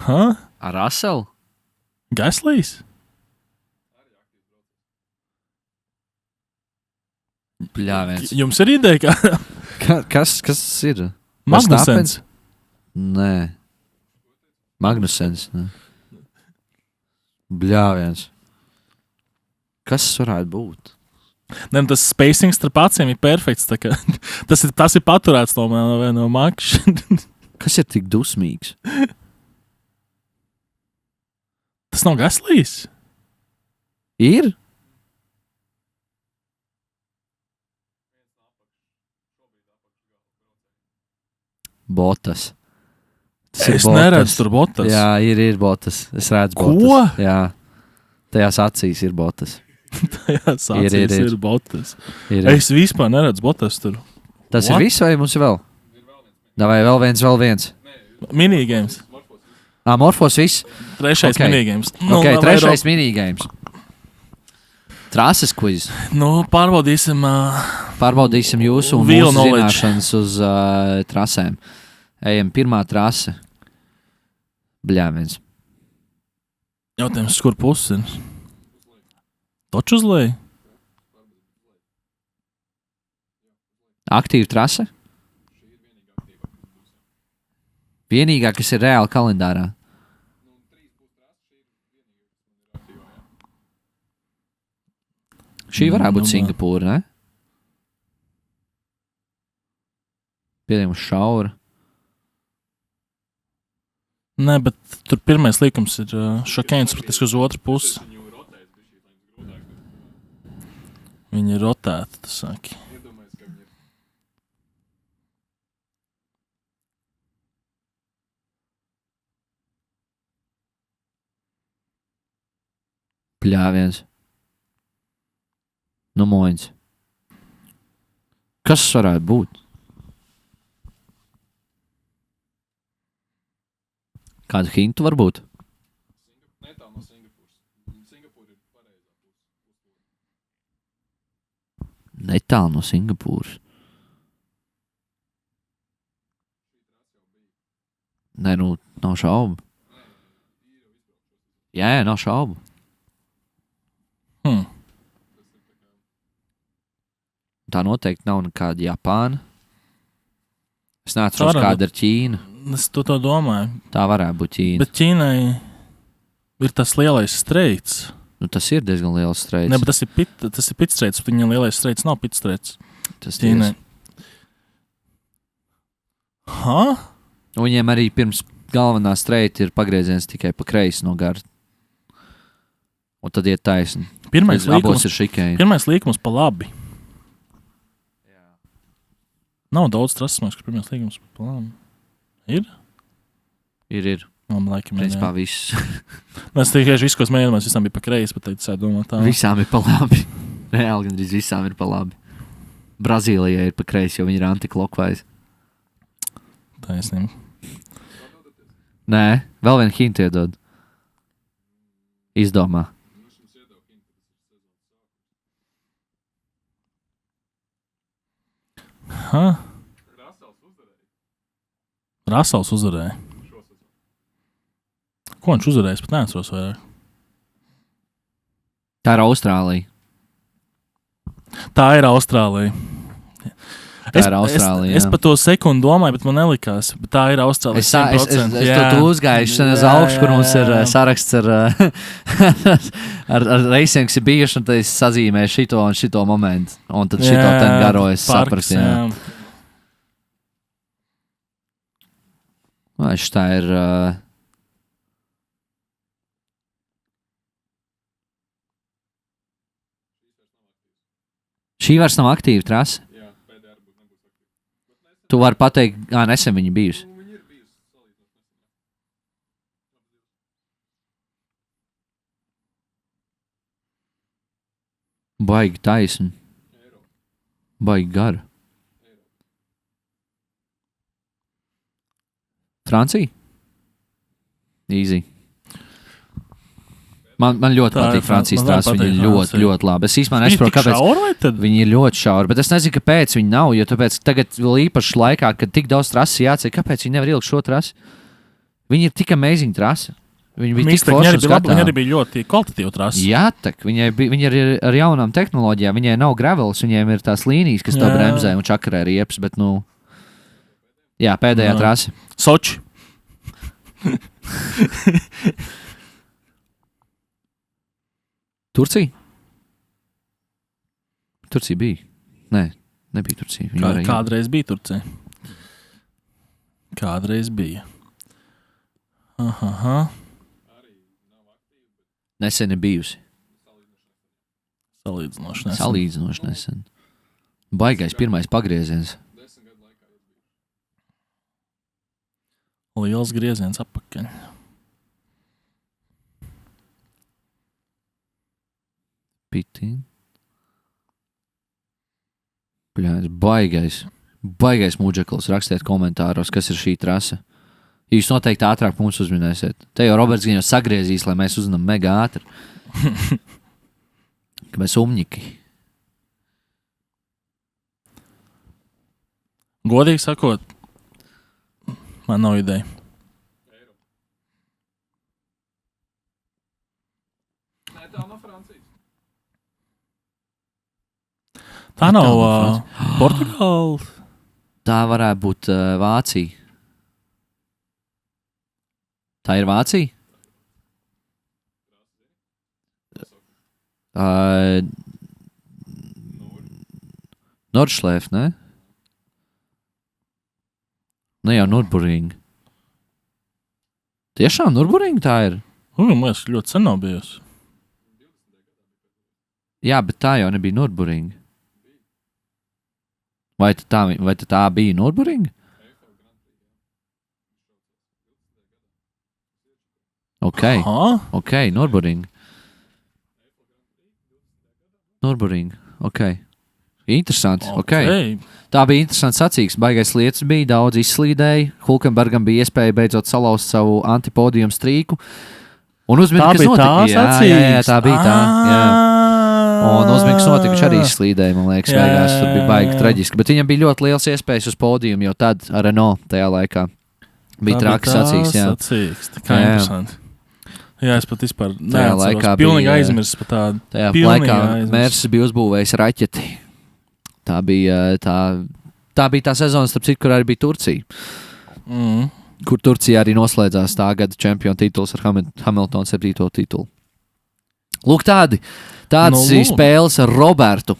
Ar Russell? Gaslīs? Bļāviens. Jums ir ideja, Kas tas ir? Magnusens. Nē. Magnusens. Bļāviens. Kas tas varētu būt? Ne, tas spacing starp acīm ir perfekts. Tas ir paturēts no makšs. Kas ir tik dusmīgs? Tas nav Gaslīs. Ir? Botas. Es neredzu tur botas. Jā, ir botas. Es redzu botas. Ko? Jā. Tajās acīs ir botas. Tajās acīs ir botas. Ir. Es vispār neredzu botas tur. Tas What? Ir viss vai mums ir vēl? Vai vēl viens? Minigēms. Morfos viss? Trešais minigēms. Trešais minigēms. Trases quiz. Pārbaudīsim jūsu un mūsu zināšanas uz trasēm. Ejam pirmā trase. Bļāviens. Jautājums, kur pusi ir? Toču uz leju? Aktīva trase? Vienīgā, kas ir reāli kalendārā. Šī varētu būt Singapūra, ne? Pietiekami šaura. Nē, bet tur pirmais līkums ir šokēns praktiski uz otru pusi. Viņi ir rotēti, tu saki. Pļāviens. Nu, moņs. Kas varētu būt? Kādu hintu varbūt? Netālu no Singapūras. Nē, nu, nav šaubu. Jā, nav šaubu. Tā noteikti nav nekāda Japāna. Es neatceros, kāda ir Ķīna. Es to domāju. Tā varētu būt Ķīna. Bet Ķīnai ir tas lielais streits. Nu, tas ir diezgan liels streits. Ne, bet tas ir pitstreits. Viņam lielais streits nav pitstreits. Tas Ķīnai. Viņiem arī pirms galvenā streita ir pagrieziens tikai pa kreisi no gara. Un tad iet taisni. Pirmais līkums pa labi. Nav daudz trases, kas pirmais līgums pa labi. Ir? Ir. Man laikam, principā viss. Mēs tikai visu, ko smējāmies, visām bija pa kreisi, bet teicu, domā tā. Visām ir pa labi. Reāli gandrīz visām ir pa labi. Brazīlijai ir pa kreisi, jo viņi ir antiklokvais. Taisnība. Nē, vēl vienu hintu iedod. Izdomā. Rasels uzvarēja. Ko viņš uzvarēja? Es pat neatceros vairāk. Tā ir Austrālija. Tā ir Austrālija. Es par to sekundi domāju, bet man nelikās. Bet tā ir Austrālija. Es to uzgājuši uz augšu, kur mums ir saraksts ar reisiem, kas ir bijuši, un tad es sazīmēju šito un šito momentu. Un tad šito ten garo es sapratu. Vai šitā ir... Šī vairs nav aktīva trase. Tu vari pateikt, nesen viņa bijusi. Baigi taisni. Baigi gara. Francija? Easy. Man ļoti patīk Francijas trāsa. Viņi ir ļoti, ļoti labi. Es īstenībā nesaprotu, kāpēc viņi ir ļoti šauri. Bet es nezinu, kāpēc viņi nav. Jo tāpēc tagad vēl īpaši laikā, kad tik daudz trases jāceļ, kāpēc viņi nevar ielikt šo trasi? Viņi ir tik amazing trasi. Viņa bija tik forša un skatām. Viņa arī bija ļoti kvalitatīva trasa. Jā, tak, viņa ir ar jaunām tehnoloģijām. Viņai nav gravels, viņiem ir tās līnijas, kas to bremzē un čakarē riepas, bet, jā, pēdējā trasa. Soči. Turcija? Turcija bija. Nē, nebija Turcija. Kādreiz bija Turcija. Kādreiz bija. Aha. Nesen ir bijusi. Salīdzinoši nesen. Baigais pirmais pagrieziens. Liels grieziens atpakaļ. Pitin. Bļāns, baigais mūdžekls. Rakstiet komentāros, kas ir šī trasa. Jūs noteikti ātrāk mums uzminēsiet. Te jau Roberts gan jau sagriezīs, lai mēs uzzinām mega ātri. Ka mēs umņiki. Godīgi sakot, man nav ideja. Nē, tā nav Francijas. Tā nav Portugāla. Tā varētu būt Vācija. Tā ir Vācija? Nordschleife, ne? Ne jau Nürburgring. Tiešām Nürburgring tā ir? Mēs ļoti sen nav bijusi. Jā, bet tā jau nebija Nürburgring. Vai tā bija Nürburgring? Ok, Nürburgring. Ok. Interesanti, ok. Tā bija interesants sacīks, baigais lietas bija, daudz izslīdēja. Hulkenbergam bija iespēja beidzot salauzt savu antipodium strīku. Un uzmini, kas notika. Jā, tā bija tā. Jā. Un uzmini, kas notika, viņš arī izslīdēja, man liekas, beigās. Tur bija baigi traģiski. Bet viņam bija ļoti liels iespējas uz podiumu, jo tad ar Renault tajā laikā bija traki sacīks. Jā, tā kā interesanti. Jā, es pat vispār neatceros. Pilnīgi aizmirsu par tādu. Tajā laikā Mercedes bija uzbūvējis raķeti. Tā bija tā sezona, starp citu, kur arī bija Turcija. Kur Turcija arī noslēdzās tā gada čempionu tituls ar Hamiltonu 7. titulu. Lūk, tādas spēles ar Robertu.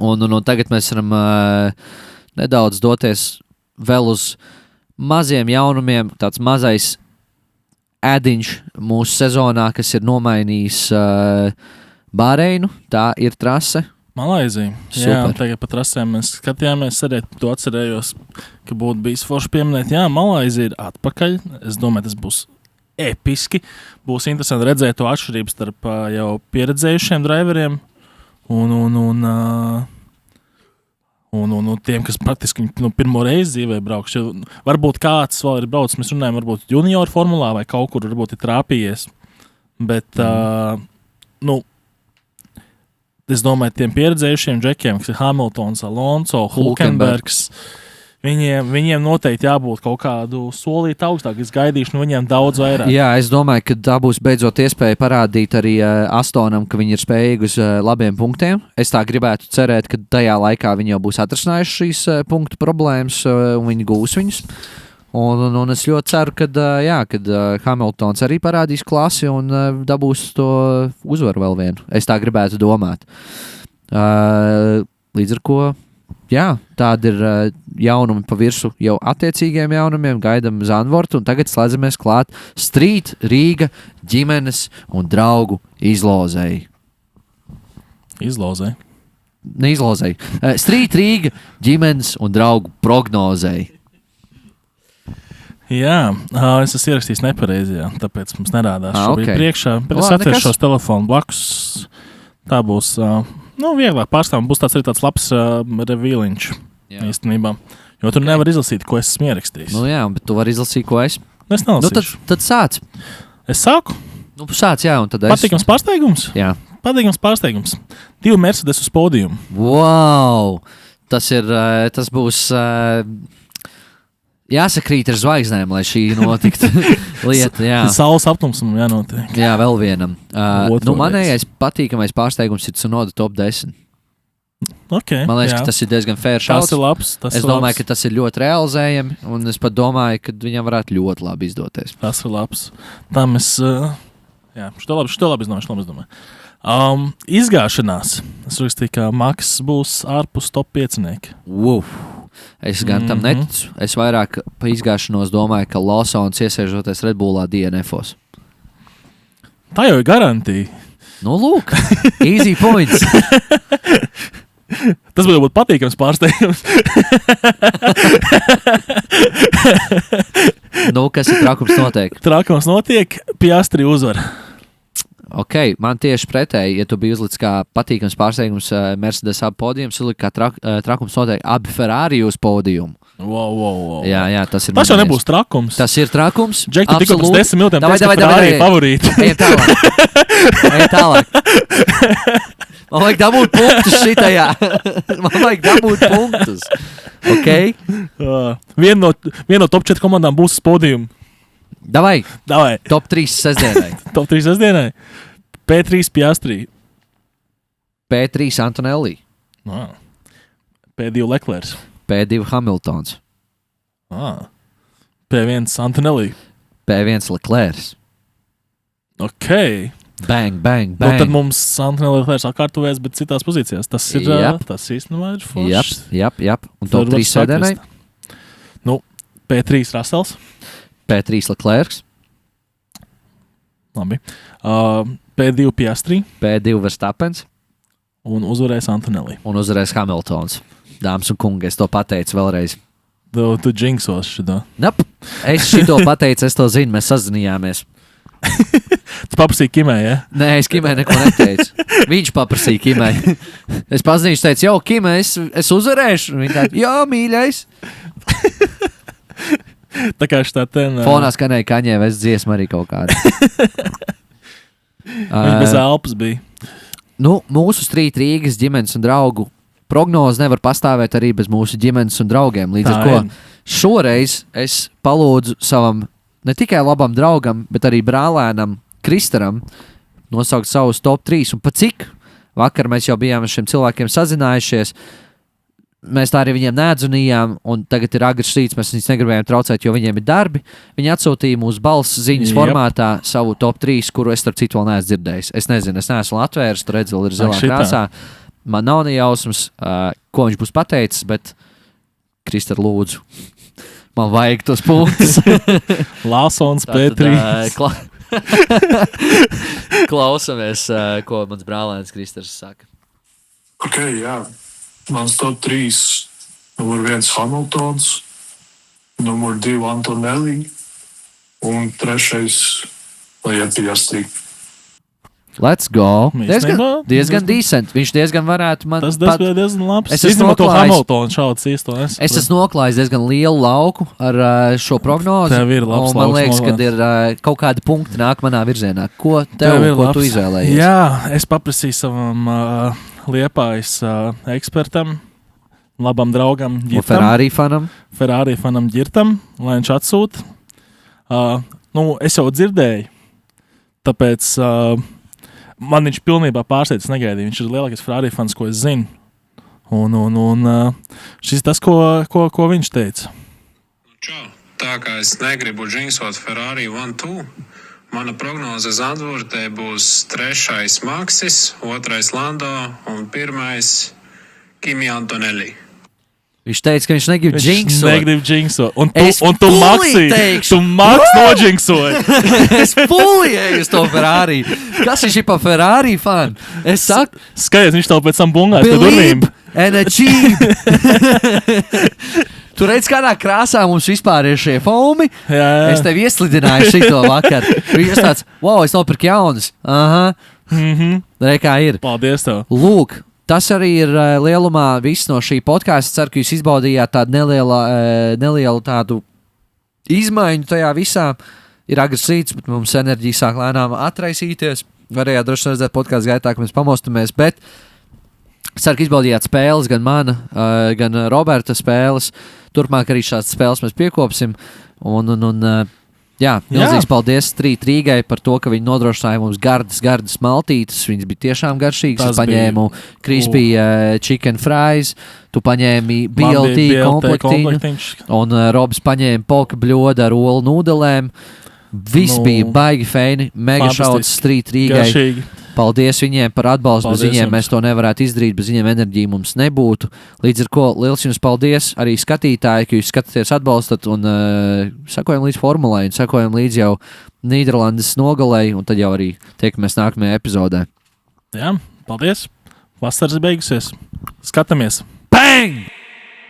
Un tagad mēs varam nedaudz doties vēl uz maziem jaunumiem. Tāds mazais ēdiņš mūsu sezonā, kas ir nomainījis Bahreinu. Tā ir trase. Malaizija. Super. Jā, tagad pa trasēm mēs skatījāmies, to atcerējos, ka būtu bijis forši pieminēt. Jā, Malaizija ir atpakaļ. Es domāju, tas būs episki. Būs interesanti redzēt to atšķirību starp jau pieredzējušiem driveriem un tiem, kas praktiski pirmo reizi dzīvē braukš. Varbūt kāds vēl ir braucis, mēs runājam, varbūt junior formulā vai kaut kur varbūt ir trāpījies. Bet, es domāju, tiem pieredzējušiem džekiem, kas ir Hamiltons, Alonso, Hulkenbergs, viņiem noteikti jābūt kaut kādu solīt augstāk. Es gaidīšu no viņiem daudz vairāk. Jā, es domāju, ka tā būs beidzot iespēja parādīt arī Astonam, ka viņi ir spējīgi uz labiem punktiem. Es tā gribētu cerēt, ka tajā laikā viņi jau būs atrisinājuši šīs punktu problēmas un viņi gūs viņus. Un es ļoti ceru, kad Hamiltons arī parādīs klasi un dabūs to uzvaru vēl vienu. Es tā gribētu domāt. Līdz ar ko, jā, tādi ir jaunumi pa virsu jau attiecīgiem jaunumiem. Gaidam Zandvortu un tagad slēdzamies klāt Street Rīga ģimenes un draugu izlozei. Izlozei? Neizlozei. Street Rīga ģimenes un draugu prognozei. Jā, es esmu ierakstījis nepareizi, tāpēc mums nerādās šobrīd priekšā. Bet es atvēršu šos telefonu blakus. Tā būs, vieglāk pārstāvam. Būs tāds arī tāds labs revīliņš īstenībā. Jo tur nevar izlasīt, ko es esmu ierakstījis. Jā, bet tu vari izlasīt, ko es. Es nelasīšu. Tad sāc. Es sāku? Sāc, jā, un tad es. Patīkams pārsteigums? Jā. Patīkams pārsteigums. 2 Mercedes uz pódiumu. Wow! Tas būs... jāsakrīt ar zvaigznēm, lai šī notiktu lieta. Jā. Saules aptumsam jānotiek. Jā, vēl vienam. Manējais patīkamais pārsteigums ir Tsunoda top 10. Okay, man liekas, ka tas ir diezgan fair šauts. Tas ir labs. Es domāju, ka tas ir ļoti realizējami, un es pat domāju, ka viņam varētu ļoti labi izdoties. Tas ir labs. Tam es, šo labi izdomāju. Izgāšanās. Es rakstīju, ka Maks būs ārpus top 5. Es gan tam neticu. Es vairāk pa izgāšanos domāju, ka Lawsons iesēžoties Red Bullā DNF-os. Tā jau ir garantija. Nu, lūk, easy points. Tas būtu patīkams pārsteigums. Kas ir trakums notiek? Trakums notiek, Piastri uzvar. Ok, man tieši pretēji, ja tu biji uzlicis kā patīkams pārsteigums Mercedes abi podijums, uzlikt kā trakums notiek abi Ferrari uz podiumu. Wow. Jā, tas ir. Tas jau nebūs trakums. Tas ir trakums. Džek, tu tikko pēc 10 minūtēm teici, ka Ferrari favorīti. Ejam tālāk. Man vajag dabūt punktus šitajā. Ok? Viena no top 4 komandām būs uz podiumu. Davai. Top 3 sestdienai. Top 3 sestdienai. P3 Piastri. P3 Antonelli. P2 Leclerc. P2 Hamiltons. P1 Antonelli. P1 Leclerc. Ok. Bang. Tad mums Antonelli Leclerc atkārtojas, bet citās pozīcijās. Tas ir īstenībā ir foršs. Jep. Un top 3 sēdienai? P3 Russells. P3 Leclerc. Labi. P2 Piastri. P2 Verstappens. Un uzvarēs Antonelli. Un uzvarēs Hamiltons. Dāmas un kungi, es to pateicu vēlreiz. Tu džinksos šito. Es šito pateicu, es to zinu, mēs sazinājāmies. Tu paprasīji Kimai, ja? Nē, es Kimai neko neteicu. Viņš paprasīja Kimai. Es paziņoju, teicu, jau, Kimai, es uzvarēšu. Viņa tā, jā, mīļais. Tā kā šitā ten... Fonā skanēja Kaņē, es dziesmu arī kaut kādu. Viņš bez elpas bija. Mūsu Street Rīgas ģimenes un draugu prognoze nevar pastāvēt arī bez mūsu ģimenes un draugiem. Līdz ar ko šoreiz es palūdzu savam ne tikai labam draugam, bet arī brālēnam Kristaram nosaukt savus top 3. Un pa cik vakar mēs jau bijām ar šiem cilvēkiem sazinājušies, mēs tā arī viņiem neatzunījām, un tagad ir agrs rīts, mēs viņus negribējām traucēt, jo viņiem ir darbi. Viņi atsūtīja mūsu balss ziņas formātā savu top 3, kuru es starp citu vēl neesmu dzirdējis. Es nezinu, es neesmu atvērs, tur redz, vēl ir zilā krāsā. Man nav nejausmas, ko viņš būs pateicis, bet Kristar, lūdzu, man vajag tos punktus. Lawsons P3. Klausamies, ko mans brālēns Kristars saka. Ok, jā. Mans top 3. Numur 1 Hamiltons, numur 2 Antonelli un 3. Piastri. Let's go. Diezgan decent. Viņš diezgan varētu man... Tas diezgan labs. Es esmu noklājis diezgan lielu lauku ar šo prognozi. Tev ir labs lauks. Man liekas, ka ir kaut kādi punkti nāk manā virzienā. Ko tu izvēlējies? Jā, es paprasīju savam Liepājas ekspertam, labam draugam Ģirtam. Ferrari fanam Ģirtam, lai viņš atsūta. Es jau dzirdēju, tāpēc... Man viņš pilnībā pārsteidz, negaidīja. Viņš ir lielākais Ferrari fans, ko es zinu. Un šis tas, ko viņš teica. Čau. Tā kā es negribu džinksot Ferrari 1-2, mana prognoze Zandvortē būs 3. Maksis, 2. Lando un 1. Kimi Antonelli. Viņš teica, ka viņš negrib džinksot. Un tu Maks nodžinksoji. Es pulieju uz to Ferrari. Kas ir šī pa Ferrari fan? Es saku... Skaties, viņš tev pēc tam bungās pie durvīm. And achieve. Tu redz, kādā krāsā mums vispār ir šie foami? Jā. Es tev ieslidināju šito vakar. Viņš tāds, wow, es nopirku jaunas. Aha. Re, kā ir. Paldies tev. Lūk. Tas arī ir lielumā viss no šī podkāsta. Ceru, ka jūs izbaudījāt tādu nelielu tādu izmaiņu tajā visā. Ir agrs rīts, bet mums enerģija sāk lēnām atraisīties. Varējāt droši redzēt podkāstu gaitā, ka mēs pamostamies, bet Ceru, ka izbaudījāt spēles, gan mana, gan Roberta spēles. Turpmāk arī šādas spēles mēs piekopsim. Milzīgs paldies Street Rīgai par to, ka viņi nodrošināja mums gardas maltītes. Viņas bija tiešām garšīgas. Es paņēmu crispy chicken fries, tu paņēmi BLT komplektiņu, un Robs paņēma polka bļodu ar olu nūdelēm. Viss bija baigi feini, mega šauds Street Rīgai. Garšīgi. Paldies viņiem par atbalstu. Bez viņiem mēs to nevarētu izdarīt, bez viņiem enerģija mums nebūtu. Līdz ar to liels jums paldies arī skatītāji, ka jūs skatāties, atbalstat un sakojam līdz formulai un sakojam līdz jau Nīderlandes nogalei, un tad jau arī tiekamies nākamajā epizodē. Jā, paldies. Vasaras beigusies. Skatamies. Bang!